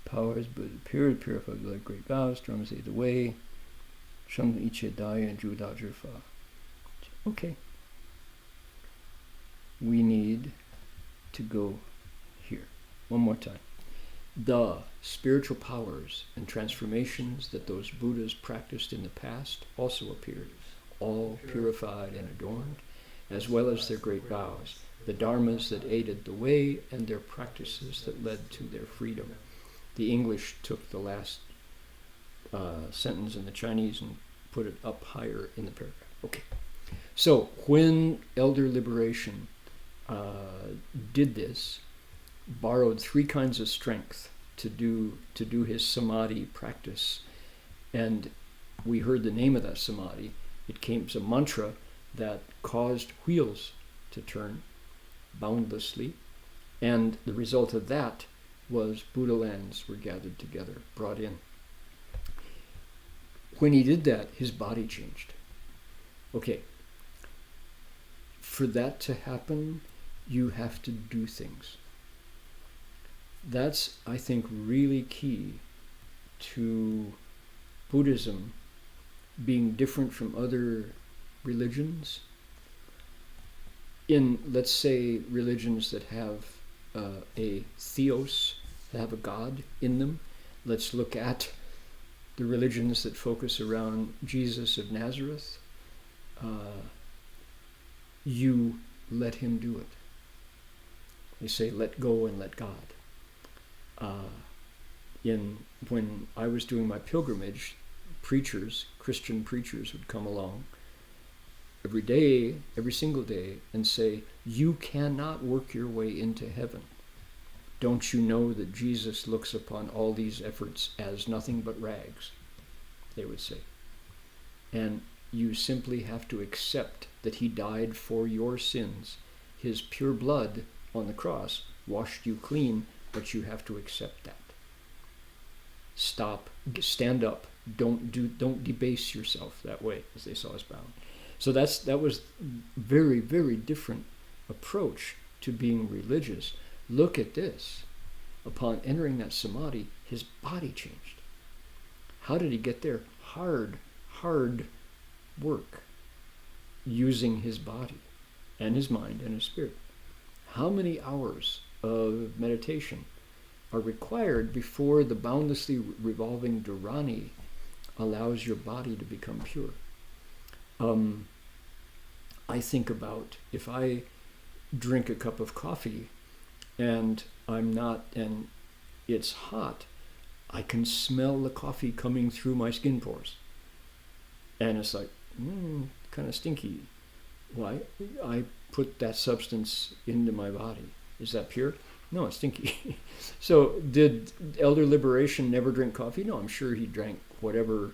powers but pure purified like great vows, drums lead the way. 生一切大愿诸道之法 Okay. We need to go here. One more time. The spiritual powers and transformations that those Buddhas practiced in the past also appeared, all purified and adorned, as well as their great vows, the dharmas that aided the way, and their practices that led to their freedom. The English took the last sentence in the Chinese and put it up higher in the paragraph. Okay. So when Elder Liberation did this, borrowed 3 kinds of strength to do his samadhi practice, and we heard the name of that samadhi. It came as a mantra that caused wheels to turn boundlessly, and the result of that was Buddha lands were gathered together, brought in when he did that, his body changed. Okay, for that to happen, you have to do things. That's, I think, really key to Buddhism being different from other religions. In, let's say, religions that have a theos, that have a god in them, let's look at the religions that focus around Jesus of Nazareth. You let him do it. They say, let go and let God. When I was doing my pilgrimage, preachers, Christian preachers would come along every day, every single day, and say, you cannot work your way into heaven. Don't you know that Jesus looks upon all these efforts as nothing but rags? They would say. And you simply have to accept that he died for your sins. His pure blood on the cross washed you clean, but you have to accept that. Stop, stand up, don't debase yourself that way, as they saw us bound. So that was very, very different approach to being religious. Look at this. Upon entering that samadhi, his body changed. How did he get there? Hard work, using his body and his mind and his spirit. How many hours of meditation are required before the boundlessly revolving dharani allows your body to become pure? I think about if I drink a cup of coffee and it's hot, I can smell the coffee coming through my skin pores. And it's like, kind of stinky. Why? I put that substance into my body. Is that pure? No, it's stinky. So did Elder Liberation never drink coffee? No, I'm sure he drank whatever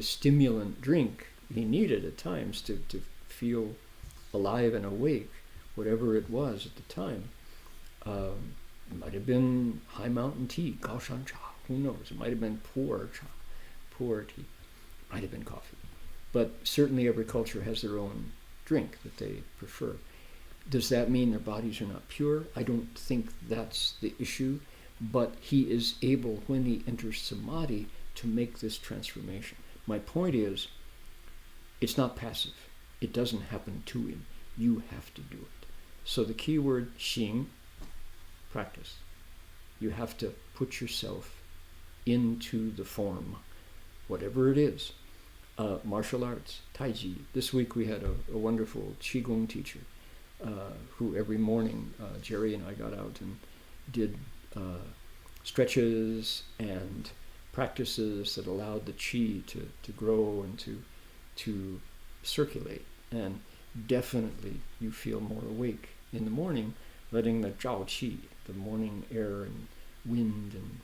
stimulant drink he needed at times to feel alive and awake, whatever it was at the time. It might have been high mountain tea, Gaoshan cha, who knows? It might have been pu'er cha, pu'er tea. It might have been coffee. But certainly every culture has their own drink that they prefer. Does that mean their bodies are not pure? I don't think that's the issue, but he is able, when he enters samadhi, to make this transformation. My point is, it's not passive. It doesn't happen to him. You have to do it. So the key word, xing, practice. You have to put yourself into the form, whatever it is. Martial arts, tai chi. This week we had a wonderful qigong teacher who every morning, Jerry and I got out and did stretches and practices that allowed the qi to grow and to circulate. And definitely you feel more awake in the morning, letting the zhao qi, the morning air and wind and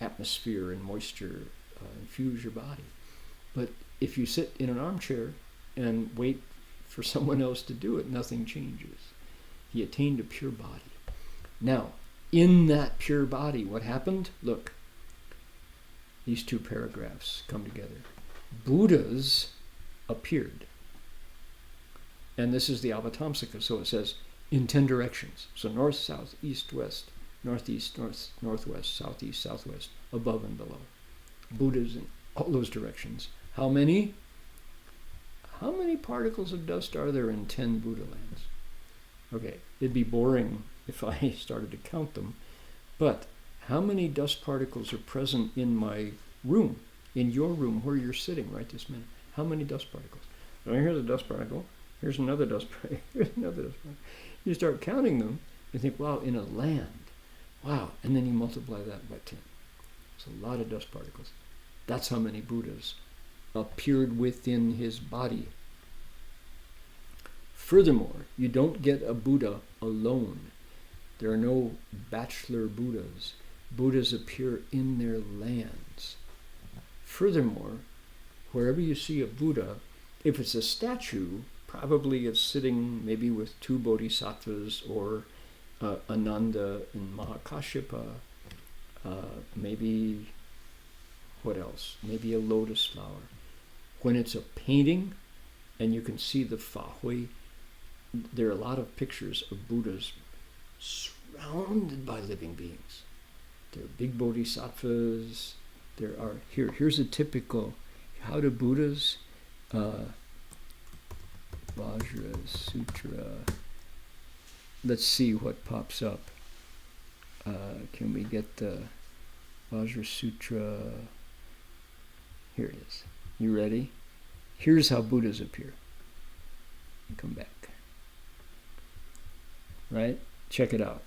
atmosphere and moisture infuse your body. But if you sit in an armchair and wait for someone else to do it, nothing changes. He attained a pure body. Now, in that pure body, what happened? Look, these two paragraphs come together. Buddhas appeared. And this is the Avatamsaka, so it says in 10 directions. So north, south, east, west, northeast, northwest, southeast, southwest, above and below. Buddhas in all those directions. How many? How many particles of dust are there in 10 Buddha lands? Okay, it'd be boring if I started to count them, but how many dust particles are present in my room, in your room where you're sitting right this minute? How many dust particles? Oh, here's a dust particle. Here's another dust particle. Here's another dust particle. You start counting them and think, wow, in a land. Wow, and then you multiply that by 10. It's a lot of dust particles. That's how many Buddhas appeared within his body. Furthermore, you don't get a Buddha alone. There are no bachelor Buddhas. Buddhas appear in their lands. Furthermore, wherever you see a Buddha, if it's a statue, probably it's sitting maybe with 2 bodhisattvas or Ananda and Mahakashyapa, maybe What else? Maybe a lotus flower. When it's a painting, and you can see the Fa Hui, there are a lot of pictures of Buddhas surrounded by living beings. There are big bodhisattvas. There are, here's a typical, how do Buddhas, Vajra Sutra, let's see what pops up. Can we get the Vajra Sutra? Here it is. You ready? Here's how Buddhas appear. Come back. Right? Check it out.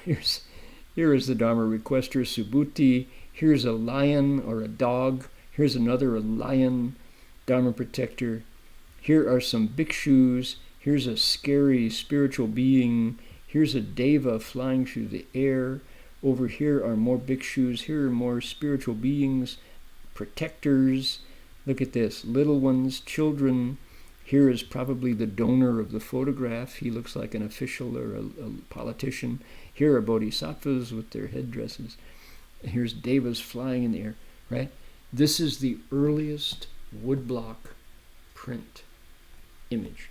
Here is the Dharma requester, Subhuti. Here's a lion or a dog. Here's another, a lion, Dharma protector. Here are some bhikshus. Here's a scary spiritual being. Here's a deva flying through the air. Over here are more bhikshus. Here are more spiritual beings, protectors. Look at this, little ones, children. Here is probably the donor of the photograph. He looks like an official or a politician. Here are bodhisattvas with their headdresses. Here's devas flying in the air, right? This is the earliest woodblock print image.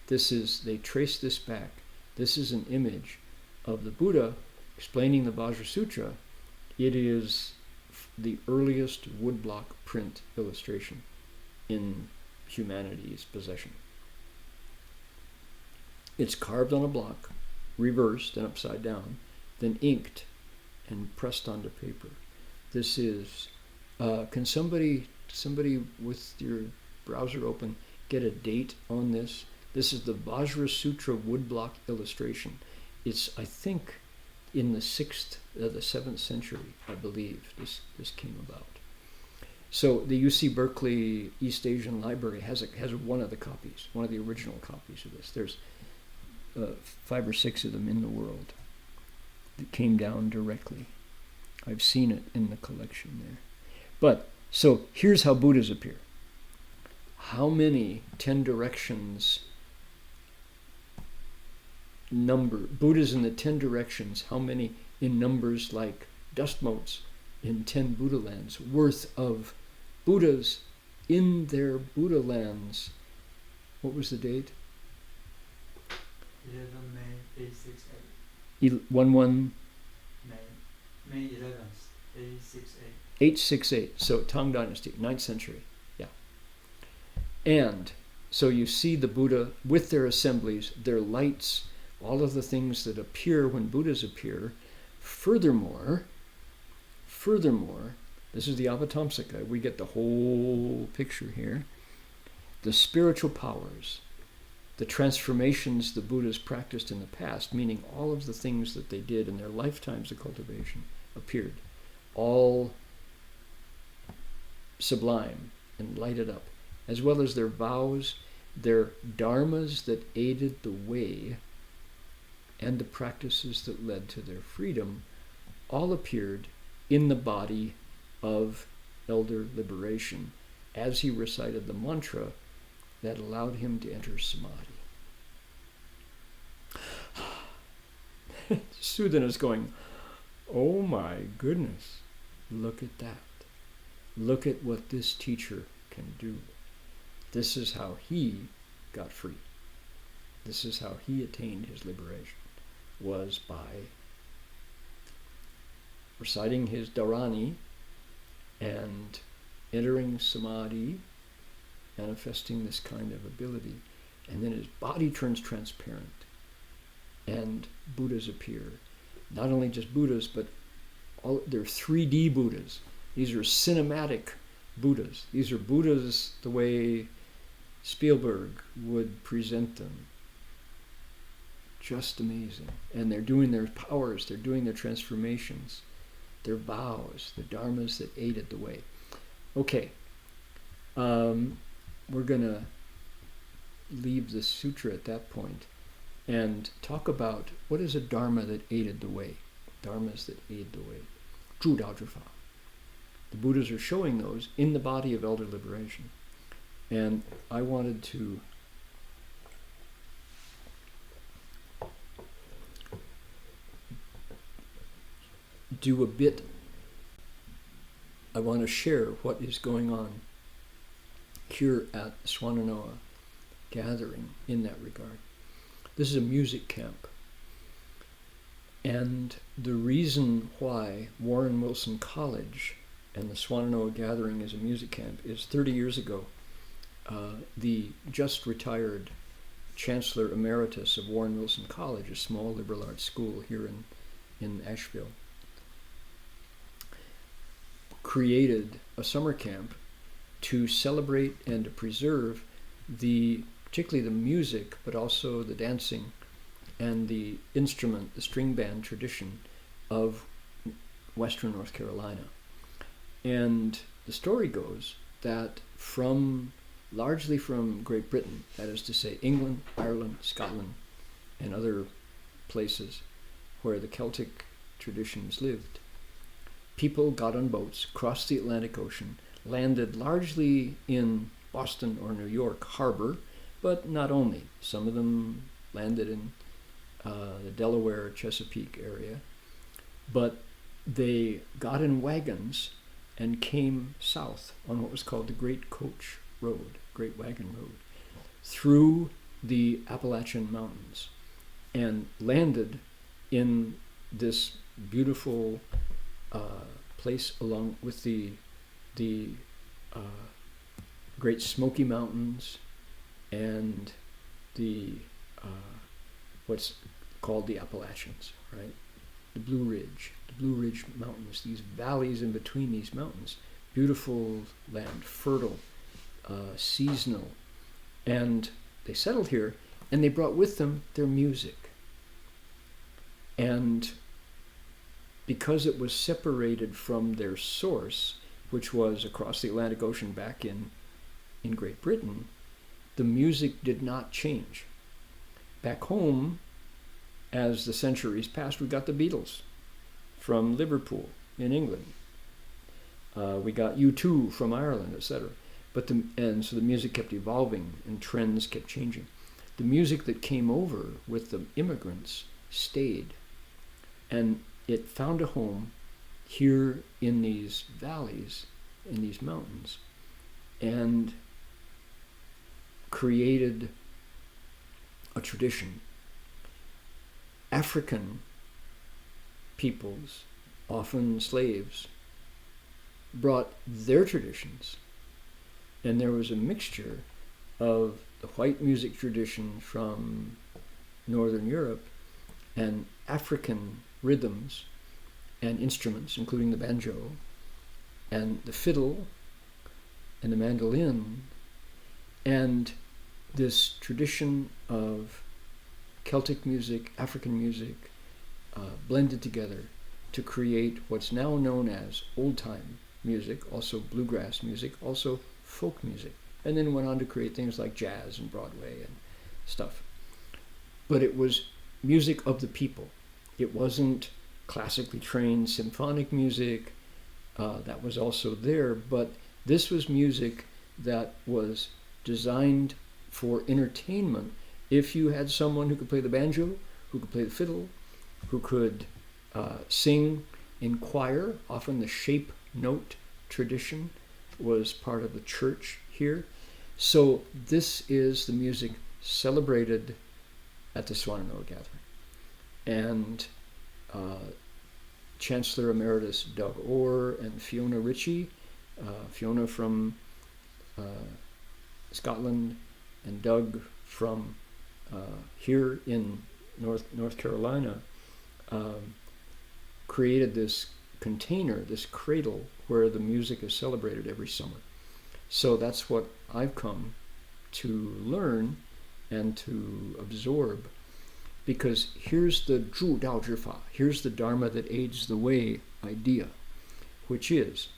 This is, they trace this back. This is an image of the Buddha explaining the Vajra Sutra. It is the earliest woodblock print illustration in humanity's possession. It's carved on a block, reversed and upside down, then inked and pressed onto paper. This is, can somebody with your browser open get a date on this? This is the Vajra Sutra woodblock illustration. It's, I think, in the 7th century, I believe, this came about. So the UC Berkeley East Asian Library has one of the copies, one of the original copies of this. There's 5 or 6 of them in the world that came down directly. I've seen it in the collection there. But, so here's how Buddhas appear. How many 10 directions number, Buddhas in the 10 directions, how many in numbers like dust motes in 10 Buddha lands, worth of Buddhas in their Buddha lands? What was the date? 11 May 868. 11 May 11th 868. 868. So Tang Dynasty, 9th century. Yeah. And so you see the Buddha with their assemblies, their lights, all of the things that appear when Buddhas appear. Furthermore, this is the Avatamsaka. We get the whole picture here. The spiritual powers, the transformations the Buddhas practiced in the past, meaning all of the things that they did in their lifetimes of cultivation, appeared. All sublime and lighted up, as well as their vows, their dharmas that aided the way, and the practices that led to their freedom, all appeared in the body of elder liberation as he recited the mantra that allowed him to enter samadhi. Sudana's going, oh my goodness, look at that. Look at what this teacher can do. This is how he got free. This is how he attained his liberation, was by reciting his dharani and entering samadhi, manifesting this kind of ability. And then his body turns transparent and Buddhas appear. Not only just Buddhas, but they're 3D Buddhas. These are cinematic Buddhas. These are Buddhas the way Spielberg would present them. Just amazing. And they're doing their powers, they're doing their transformations, their vows, the dharmas that aided the way. Okay, we're going to leave the sutra at that point and talk about what is a dharma that aided the way, dharmas that aid the way. 助道之法. The Buddhas are showing those in the body of elder liberation. And I wanted to do a bit I want to share what is going on here at the Swananoa gathering in that regard. This is a music camp. And the reason why Warren Wilson College and the Swananoa gathering is a music camp is 30 years ago, the just retired Chancellor Emeritus of Warren Wilson College, a small liberal arts school here in Asheville, created a summer camp to celebrate and to preserve particularly the music, but also the dancing and the instrument, the string band tradition of Western North Carolina. And the story goes that largely from Great Britain, that is to say England, Ireland, Scotland, and other places where the Celtic traditions lived, people got on boats, crossed the Atlantic Ocean, landed largely in Boston or New York harbor, but not only. Some of them landed in the Delaware, Chesapeake area, but they got in wagons and came south on what was called the Great Coach Road, Great Wagon Road, through the Appalachian Mountains, and landed in this beautiful place along with the Great Smoky Mountains and the what's called the Appalachians, right? The Blue Ridge Mountains, these valleys in between these mountains, beautiful land, fertile, seasonal, and they settled here, and they brought with them their music. And because it was separated from their source, which was across the Atlantic Ocean back in Great Britain, the music did not change. Back home, as the centuries passed, we got the Beatles from Liverpool in England. We got U2 from Ireland, etc. And so the music kept evolving and trends kept changing. The music that came over with the immigrants stayed, and it found a home here in these valleys, in these mountains, and created a tradition. African peoples, often slaves, brought their traditions, and there was a mixture of the white music tradition from Northern Europe and African rhythms and instruments, including the banjo and the fiddle and the mandolin, and this tradition of Celtic music, African music, blended together to create what's now known as old-time music, also bluegrass music, also folk music, and then went on to create things like jazz and Broadway and stuff. But it was music of the people. It wasn't classically trained symphonic music, that was also there, but this was music that was designed for entertainment. If you had someone who could play the banjo, who could play the fiddle, who could sing in choir, often the shape note tradition was part of the church here. So this is the music celebrated at the Swananoa gathering. And Chancellor Emeritus Doug Orr and Fiona Ritchie, Fiona from Scotland and Doug from here in North Carolina, created this container, this cradle, where the music is celebrated every summer. So that's what I've come to learn and to absorb, because here's the 助道之法, here's the Dharma that aids the way idea, which is,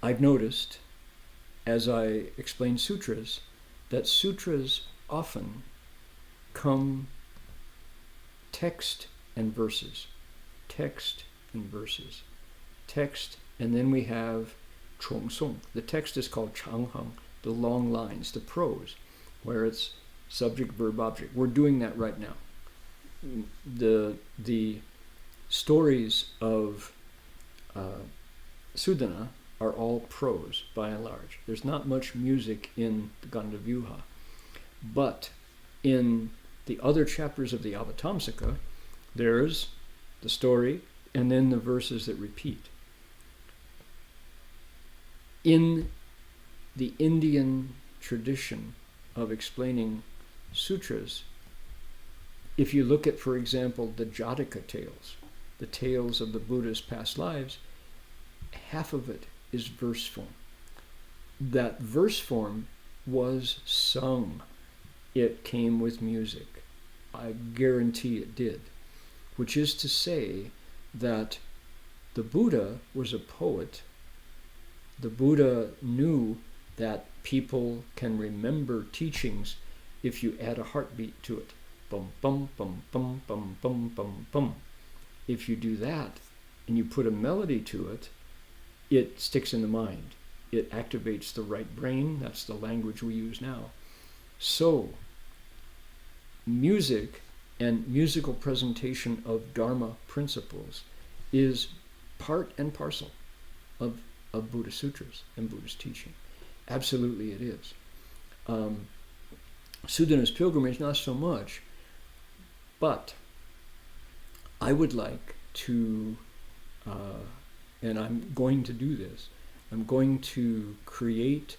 I've noticed, as I explain sutras, that sutras often come text and verses, text and verses, text, and then we have 重诵. The text is called 长行, the long lines, the prose, where it's subject, verb, object. We're doing that right now. The stories of Sudana are all prose, by and large. There's not much music in the Gandavyuha. But in the other chapters of the Avatamsaka, there's the story and then the verses that repeat. In the Indian tradition of explaining sutras, if you look at, for example, the Jataka tales, the tales of the Buddha's past lives, half of it is verse form. That verse form was sung. It came with music. I guarantee it did. Which is to say that the Buddha was a poet. The Buddha knew that people can remember teachings if you add a heartbeat to it. Bum, bum, bum, bum, bum, bum, bum, bum. If you do that and you put a melody to it, it sticks in the mind. It activates the right brain. That's the language we use now. So, music and musical presentation of Dharma principles is part and parcel of Buddhist sutras and Buddhist teaching. Absolutely it is. Sudana's pilgrimage, not so much, but I would like to, and I'm going to do this, I'm going to create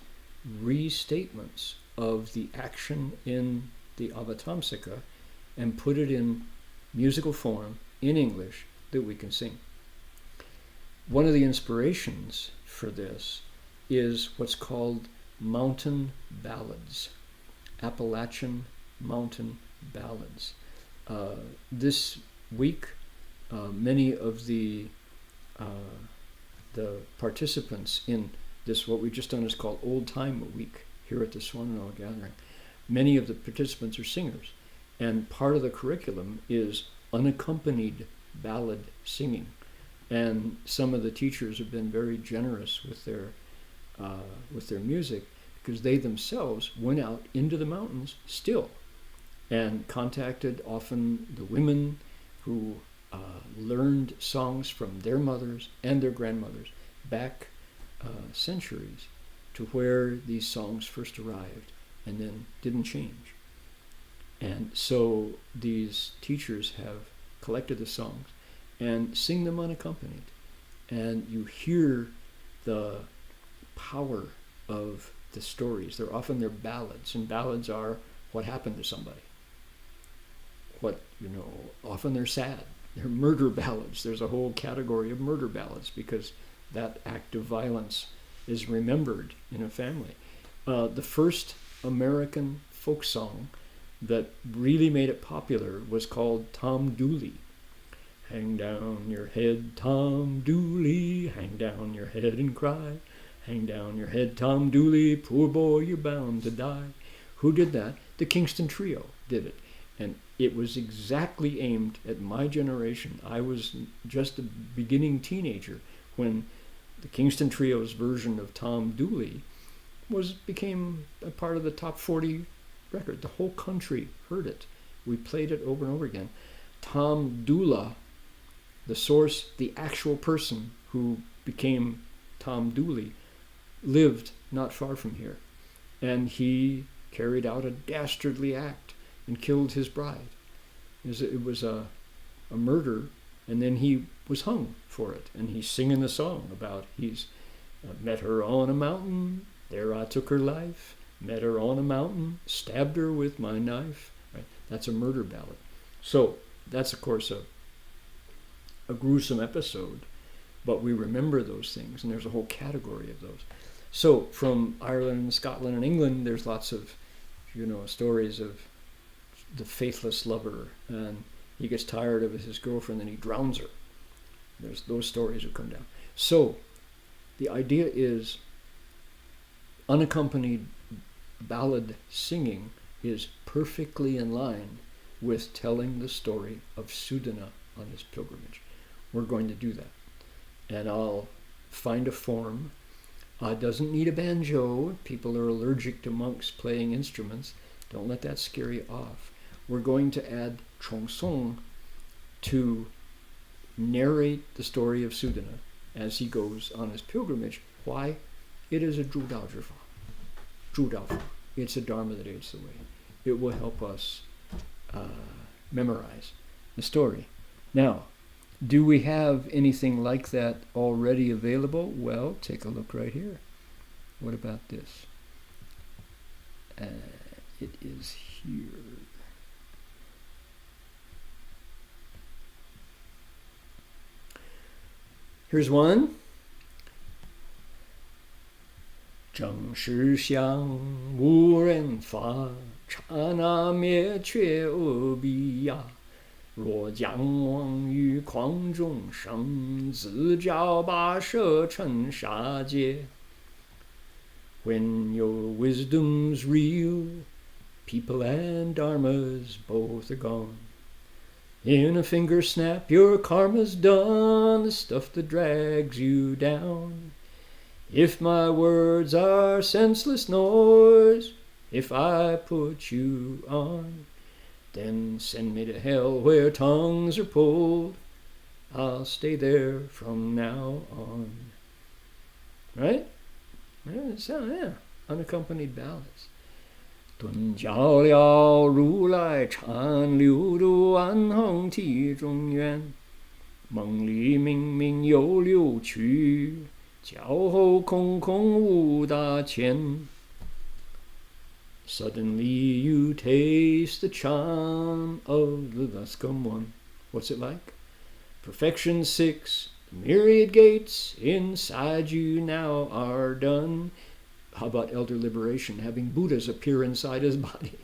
restatements of the action in the Avatamsaka and put it in musical form in English that we can sing. One of the inspirations for this is what's called mountain ballads, Appalachian mountain ballads. This week, many of the participants in this, what we've just done is called Old Time Week here at the Sudana Gathering. Many of the participants are singers, and part of the curriculum is unaccompanied ballad singing. And some of the teachers have been very generous with their music, because they themselves went out into the mountains still and contacted often the women who learned songs from their mothers and their grandmothers back centuries to where these songs first arrived and then didn't change. And so these teachers have collected the songs and sing them unaccompanied. And you hear the power of the stories. They're ballads, and ballads are what happened to somebody. Often they're sad. They're murder ballads. There's a whole category of murder ballads because that act of violence is remembered in a family. The first American folk song that really made it popular was called Tom Dooley. Hang down your head, Tom Dooley, hang down your head and cry. Hang down your head, Tom Dooley, poor boy, you're bound to die. Who did that? The Kingston Trio did it. And it was exactly aimed at my generation. I was just a beginning teenager when the Kingston Trio's version of Tom Dooley became a part of the top 40 record. The whole country heard it. We played it over and over again. Tom Doola, the source, the actual person who became Tom Dooley, lived not far from here. And he carried out a dastardly act and killed his bride. It was a murder, and then he was hung for it. And he's singing the song about he's met her on a mountain, there I took her life, met her on a mountain, stabbed her with my knife. Right? That's a murder ballad. So that's, of course, a gruesome episode, but we remember those things, and there's a whole category of those. So from Ireland, Scotland, and England, there's lots of, stories of the faithless lover, and he gets tired of his girlfriend and he drowns her. There's those stories that come down. So the idea is unaccompanied ballad singing is perfectly in line with telling the story of Sudana on his pilgrimage. We're going to do that. And I'll find a form. It doesn't need a banjo. People are allergic to monks playing instruments. Don't let that scare you off. We're going to add chansons to narrate the story of Sudana as he goes on his pilgrimage. Why? It is a 诸道之法. 诸道法. It's a Dharma that aids the way. It will help us memorize the story. Now, do we have anything like that already available? Well, take a look right here. What about this? It is here. Here's one. 正是相无人法，刹那灭却恶彼呀。若将往于狂众生，自教跋涉尘沙界。When your wisdom's real, people and dharmas both are gone. In a finger snap, your karma's done, the stuff that drags you down. If my words are senseless noise, if I put you on, then send me to hell where tongues are pulled. I'll stay there from now on. Right? Yeah, unaccompanied ballads. 顿教了如来禅六度安恒体中缘，梦里明明有六趣，教后空空无大千。Suddenly you taste the charm of the thus come one. What's it like? Perfection 6, the myriad gates inside you now are done. How about elder liberation, having Buddhas appear inside his body?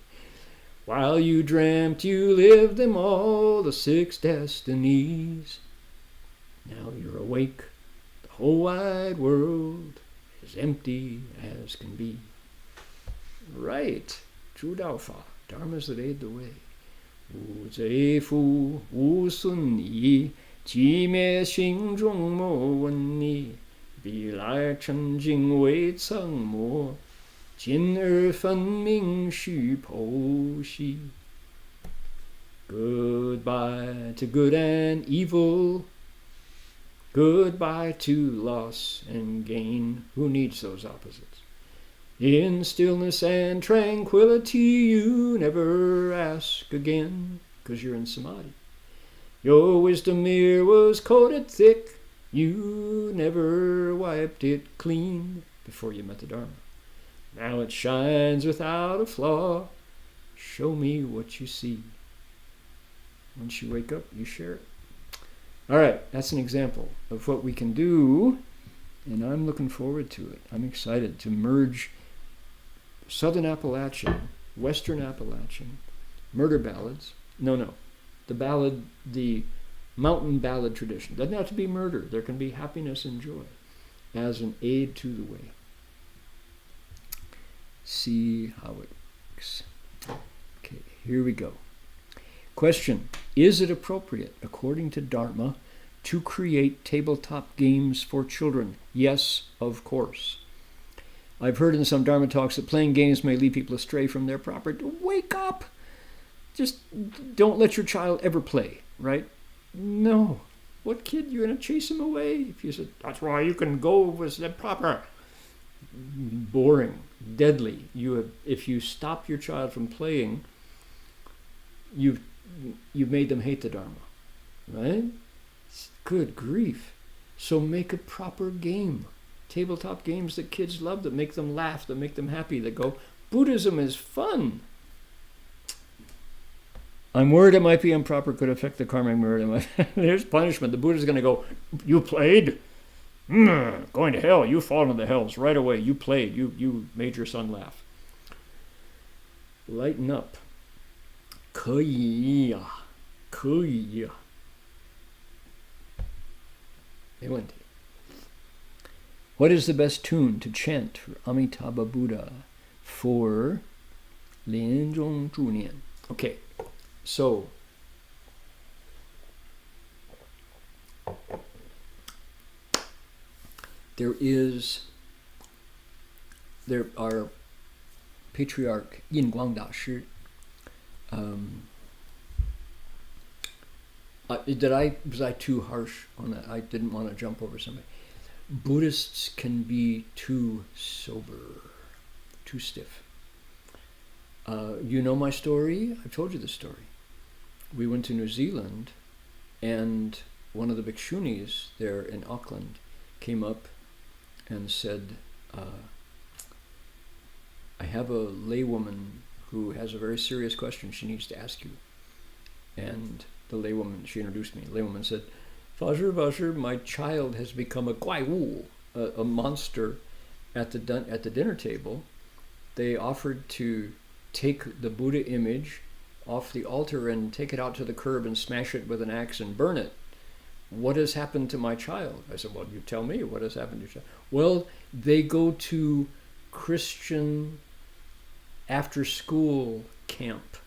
While you dreamt you lived them all, the 6 destinies. Now you're awake, the whole wide world is empty as can be. Right, 诸道法, dharmas that aid the way. 无贼父无孙尼，寂灭心中莫问你。彼来沉静未曾没，今日分明须剖析。Goodbye to good and evil. Goodbye to loss and gain. Who needs those opposites? In stillness and tranquility you never ask again, 'cause you're in samadhi. Your wisdom mirror was coated thick. You never wiped it clean before you met the Dharma. Now it shines without a flaw. Show me what you see. Once you wake up, you share it. All right, that's an example of what we can do, and I'm looking forward to it. I'm excited to merge Southern Appalachian, Western Appalachian, murder ballads. No, the mountain ballad tradition. Doesn't have to be murder. There can be happiness and joy as an aid to the way. See how it works. Okay, here we go. Question: is it appropriate, according to Dharma, to create tabletop games for children? Yes, of course. I've heard in some Dharma talks that playing games may lead people astray from their proper... Wake up! Just don't let your child ever play, right? No. What kid? You're going to chase him away? If you said, that's why you can go with the proper... Boring. Deadly. If you stop your child from playing, you've made them hate the Dharma. Right? Good grief. So make a proper game. Tabletop games that kids love, that make them laugh, that make them happy, that go, Buddhism is fun. I'm worried it might be improper, could affect the karmic merit. There's punishment. The Buddha's going to go, you played? Going to hell. You fall into the hells right away. You played. You made your son laugh. Lighten up. 可以呀，可以呀，没问题。What is the best tune to chant for Amitabha Buddha for 临终助念? Okay, so there are Patriarch Yin Guang Da Shi Was I too harsh on that? I didn't want to jump over somebody. Buddhists can be too sober, too stiff. You know my story? I've told you the story. We went to New Zealand, and one of the bhikshunis there in Auckland came up and said, I have a laywoman who has a very serious question she needs to ask you. And the laywoman, she introduced me. The laywoman said, Vasher, my child has become a guai wu, a monster at the dinner table. They offered to take the Buddha image off the altar and take it out to the curb and smash it with an axe and burn it. What has happened to my child? I said, well, you tell me, what has happened to your child? Well, they go to Christian after-school camp.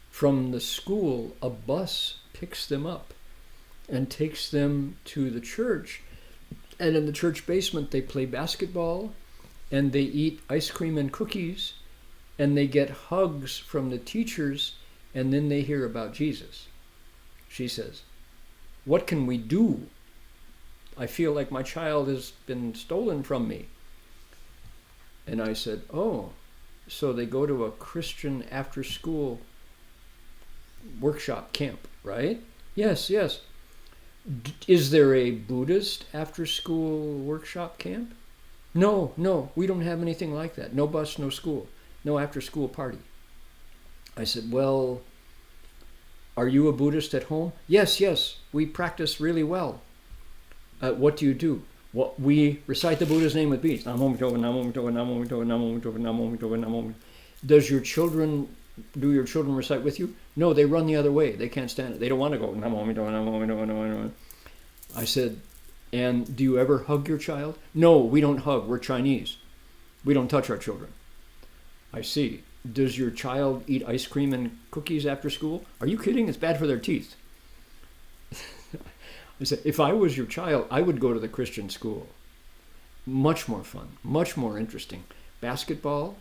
From the school, a bus picks them up and takes them to the church. And in the church basement, they play basketball and they eat ice cream and cookies and they get hugs from the teachers, and then they hear about Jesus. She says, what can we do? I feel like my child has been stolen from me. And I said, oh, so they go to a Christian after-school workshop camp, right? Yes. Is there a Buddhist after-school workshop camp? No, we don't have anything like that. No bus, no school, no after-school party. I said, well, are you a Buddhist at home? Yes, we practice really well. What do you do? Well, we recite the Buddha's name with beads. Namo Mito, Namo Mito, Namo Mito, Namo Mito, Namo Mito, Namo Mito. Do your children recite with you? No, they run the other way. They can't stand it. They don't want to go, Namo Mito, Namo Mito, Namo Mito. I said, and do you ever hug your child? No, we don't hug. We're Chinese. We don't touch our children. I see. Does your child eat ice cream and cookies after school? Are you kidding? It's bad for their teeth. I said, if I was your child, I would go to the Christian school. Much more fun, much more interesting. Basketball,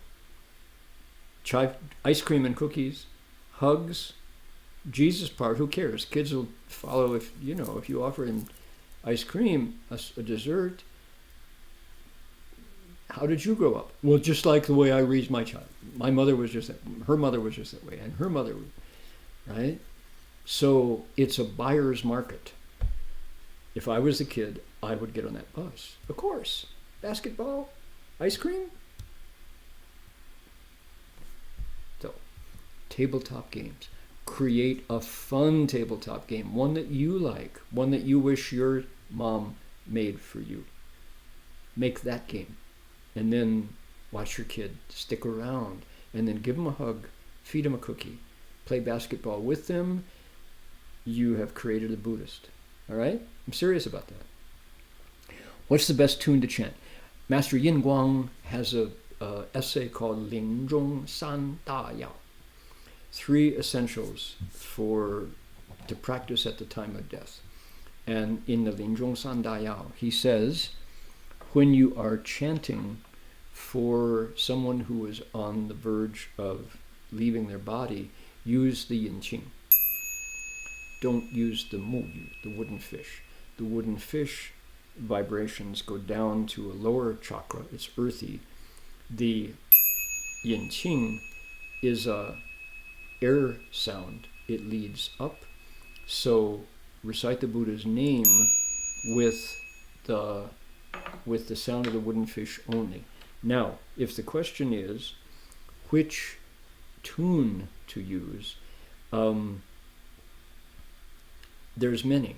ice cream and cookies, hugs, Jesus part, who cares? Kids will follow if you offer him ice cream, a dessert. How did you grow up? Well, just like the way I raised my child. My mother was just that. Her mother was just that way, and her mother, right? So it's a buyer's market. If I was a kid, I would get on that bus. Of course. Basketball, ice cream. So, tabletop games. Create a fun tabletop game, one that you like, one that you wish your mom made for you. Make that game. And then watch your kid stick around, and then give them a hug, feed them a cookie, play basketball with them. You have created a Buddhist. All right? I'm serious about that. What's the best tune to chant? Master Yin Guang has a essay called Ling Zhong San Da Yao. 3 essentials to practice at the time of death. And in the Ling Zhong San Da Yao, he says, when you are chanting for someone who is on the verge of leaving their body, use the yin qing. Don't use the mu, the wooden fish. The wooden fish vibrations go down to a lower chakra. It's earthy. The yin qing is a air sound. It leads up. So recite the Buddha's name with the sound of the wooden fish only. Now, if the question is which tune to use, there's many.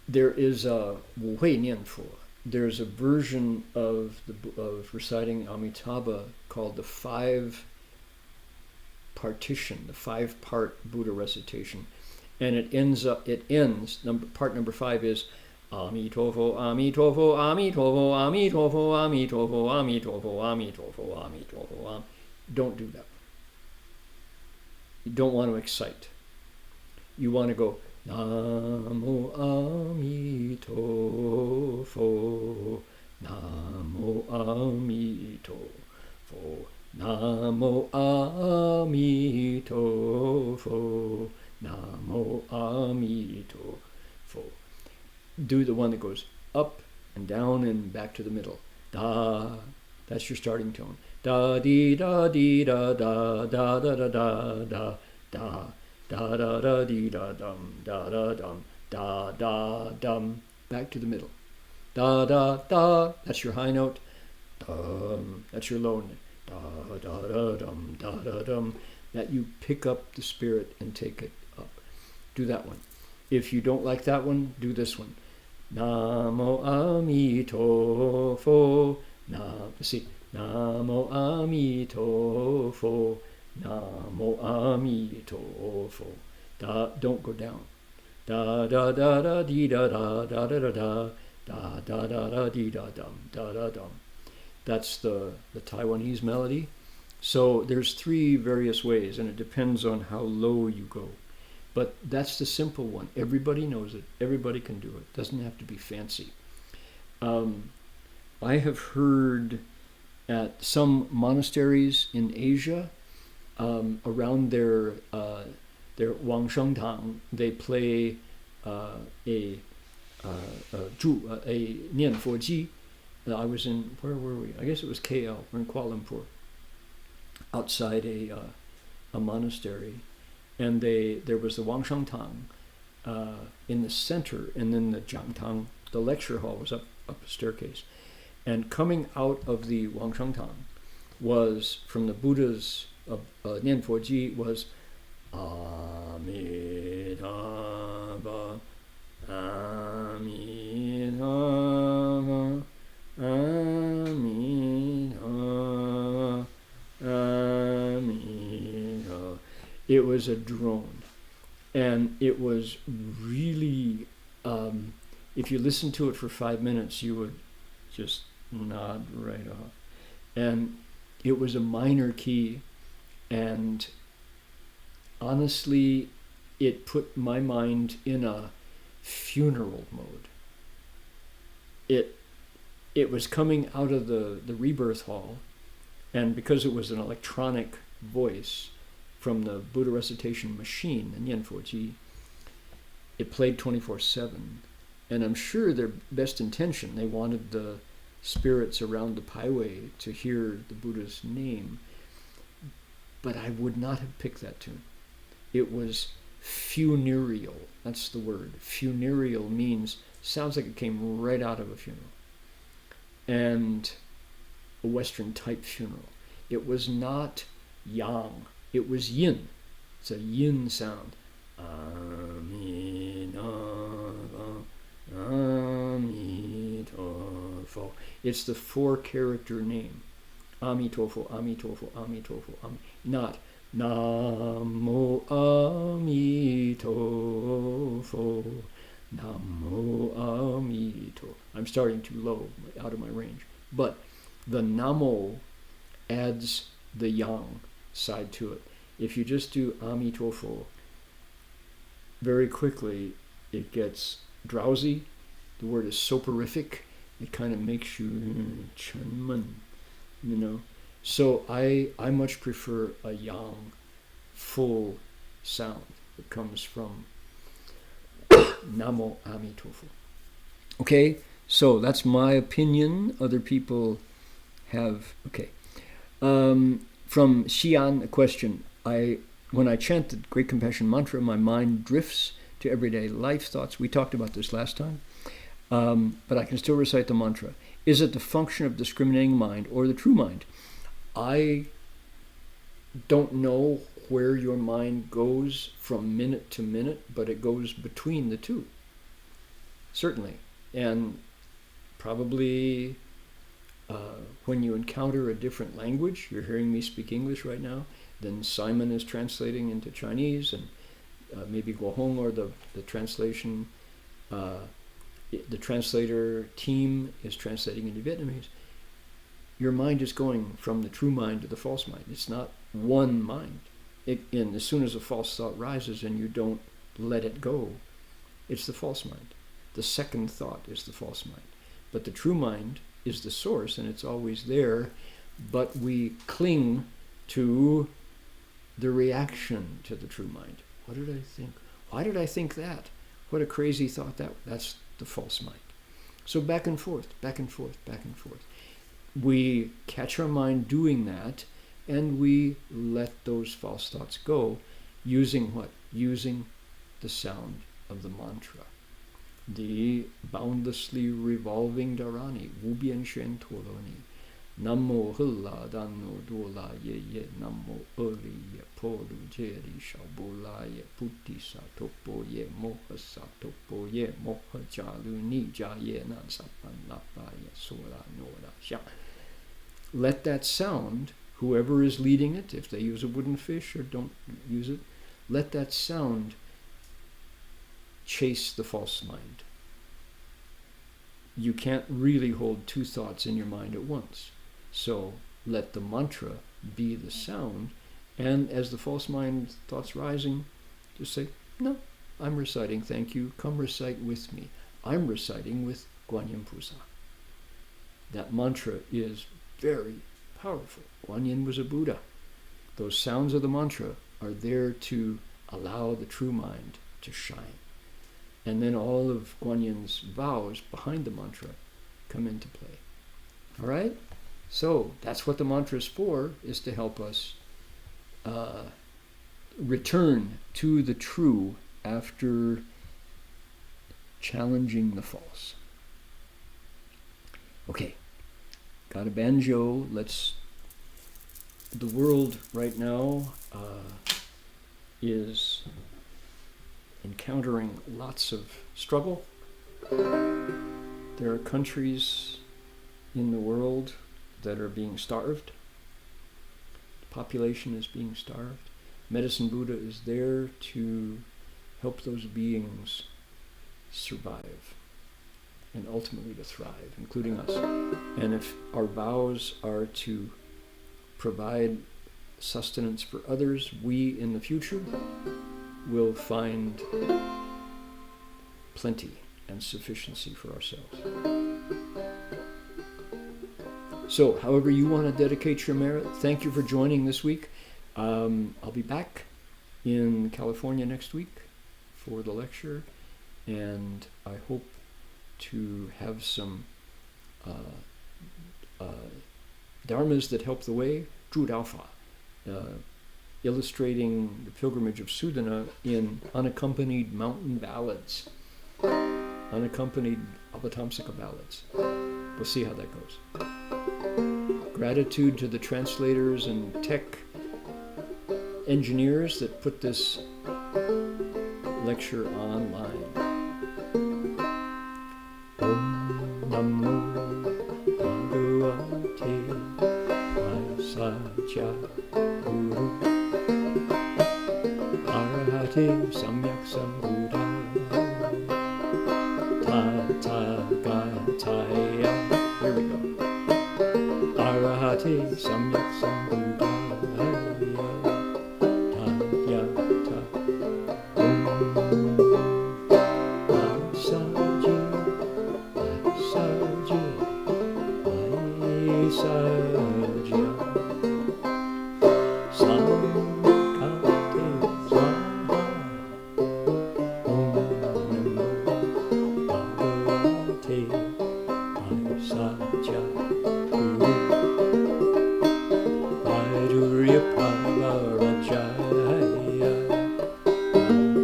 There is a Wu Hui Nian Fu. There's a version of reciting Amitabha called the 5-part Buddha recitation, and it ends. Part number 5 is Amitofo, Amitofo, Amitofo, Amitofo, Amitofo, Amitofo, Amitofo, Amitofo. Don't do that. You don't want to excite. You want to go Namo Amitofo, Namo Amitofo, Namo Amitofo. Namo Amitofo. Do the one that goes up and down and back to the middle. Da. That's your starting tone. Da dee da dee da da da da da da da da da da da dee da dum da da dum da da dum. Back to the middle. Da da da. That's your high note. Dum. That's your low note. Da da da dum da da dum. That you pick up the spirit and take it up. Do that one. If you don't like that one, do this one. Namo Amitofo. See, Namo Amitofo. Namo Amitofo. Da, don't go down. Da da da da dee da da da da da da da da da da dee da dum da da dum. That's the Taiwanese melody. So there's 3 various ways, and it depends on how low you go. But that's the simple one. Everybody knows it. Everybody can do it. Doesn't have to be fancy. I have heard at some monasteries in Asia, around their Wang Sheng Tang, they play a Nian Fo Ji. I was in, where were we? I guess it was KL. We're in Kuala Lumpur, outside a monastery, and there was the Wang Sheng Tang in the center, and then the Jiang Tang, the lecture hall, was up a staircase. And coming out of the Wang Sheng Tang was, from the Buddha's Nian Fo Ji, was Amitabha, Amitabha, Amitabha, Amitabha. It was a drone, and it was really, if you listened to it for 5 minutes, you would just nod right off. And it was a minor key, and honestly, it put my mind in a funeral mode. It was coming out of the rebirth hall, and because it was an electronic voice from the Buddha recitation machine, the Nian Fo Ji, it played 24/7. And I'm sure their best intention, they wanted the spirits around the Paiwei to hear the Buddha's name, but I would not have picked that tune. It was funereal. That's the word. Funereal means, sounds like it came right out of a funeral, and a Western type funeral. It was not yang, it was yin. It's a yin sound. Amitofo. It's the 4-character name. Amitofo, Amitofo, Amitofo, not Namo Amitofo, Namo Amito. I'm starting too low, out of my range. But the Namo adds the yang side to it. If you just do Amitofo, very quickly it gets drowsy. The word is soporific. It kind of makes you chunman, So I much prefer a yang, full sound that comes from Namo Amitofo. Okay, so that's my opinion. Other people have, okay. From Xian, a question. When I chant the Great Compassion mantra, my mind drifts to everyday life thoughts. We talked about this last time. But I can still recite the mantra. Is it the function of discriminating mind or the true mind? I don't know where your mind goes from minute to minute, but it goes between the two. Certainly. And probably when you encounter a different language, you're hearing me speak English right now, then Simon is translating into Chinese, and maybe Guohong or the translation, the translator team is translating into Vietnamese. Your mind is going from the true mind to the false mind. It's not one mind. And as soon as a false thought rises and you don't let it go, it's the false mind. The second thought is the false mind. But the true mind is the source, and it's always there, but we cling to the reaction to the true mind. What did I think? Why did I think that? What a crazy thought that's the false mind. So back and forth, back and forth, back and forth. We catch our mind doing that, and we let those false thoughts go, using what? Using the sound of the mantra. The boundlessly revolving dharani, wubian shen toloni. Namo hula dano dola ye ye namo uri ye polu jeri shabola ye putti sa topo ye moha sa topo ye moha jalu ni ja ye nan sapan lapa ye sora nora sha. Let that sound, whoever is leading it, if they use a wooden fish or don't use it, let that sound chase the false mind. You can't really hold two thoughts in your mind at once. So let the mantra be the sound, and as the false mind thoughts rising, just say, no, I'm reciting, thank you, come recite with me. I'm reciting with Guanyin Pusa. That mantra is very powerful. Guanyin was a Buddha. Those sounds of the mantra are there to allow the true mind to shine. And then all of Guanyin's vows behind the mantra come into play. All right? So that's what the mantra is for, is to help us return to the true after challenging the false. Okay, got a banjo. The world right now is encountering lots of struggle. There are countries in the world that are being starved. The population is being starved. Medicine Buddha is there to help those beings survive and ultimately to thrive, including us. And if our vows are to provide sustenance for others, we in the future will find plenty and sufficiency for ourselves. So, however you want to dedicate your merit, thank you for joining this week. I'll be back in California next week for the lecture, and I hope to have some dharmas that help the way, Zhu Daofa, illustrating the pilgrimage of Sudana in unaccompanied mountain ballads, unaccompanied Avatamsaka ballads. We'll see how that goes. Gratitude to the translators and tech engineers that put this lecture online. Om Namo Bhagavate Vasaja Guru Arahate Samyak Sambuddhaya Tathagata. Here we go. Arahate Samyak Sambuddhaya Tathagata. Vasaji Vasaji Vasaja Samkate Swaha Om Namo Bhagavate Vasaja Guru Vaidurya Pravarajaya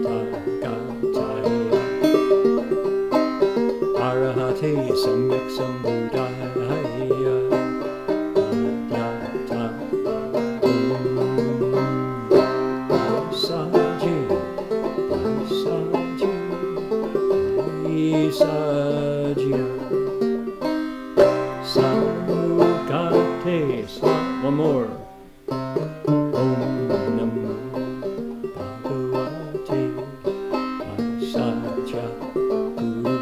Tathagata Arahate Samyak Sambuddhaya Tathagata Vasaji Vasaji Vasaja Samukate Swaha. One more. Om Namo Bhagavate Vasaja Guru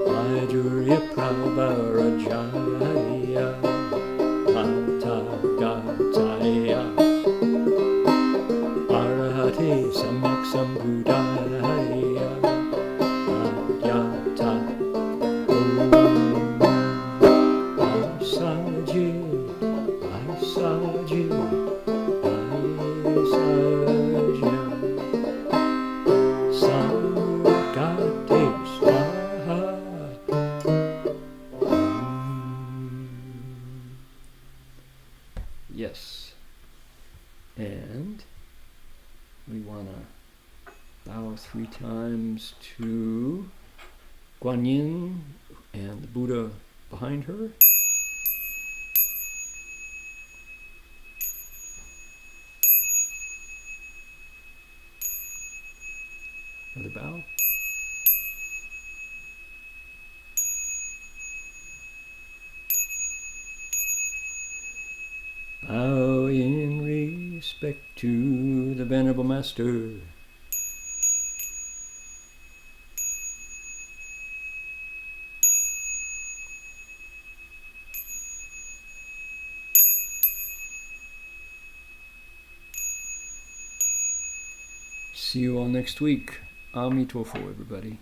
Vaidurya Pravarajaya Tathagata Arahate Samyak Sambuddhaya Tathagata Om Vasaji Vasaji 3 times to Guan Yin and the Buddha behind her. Another bow. Bow in respect to the Venerable Master. See you all next week. Amitofo, everybody.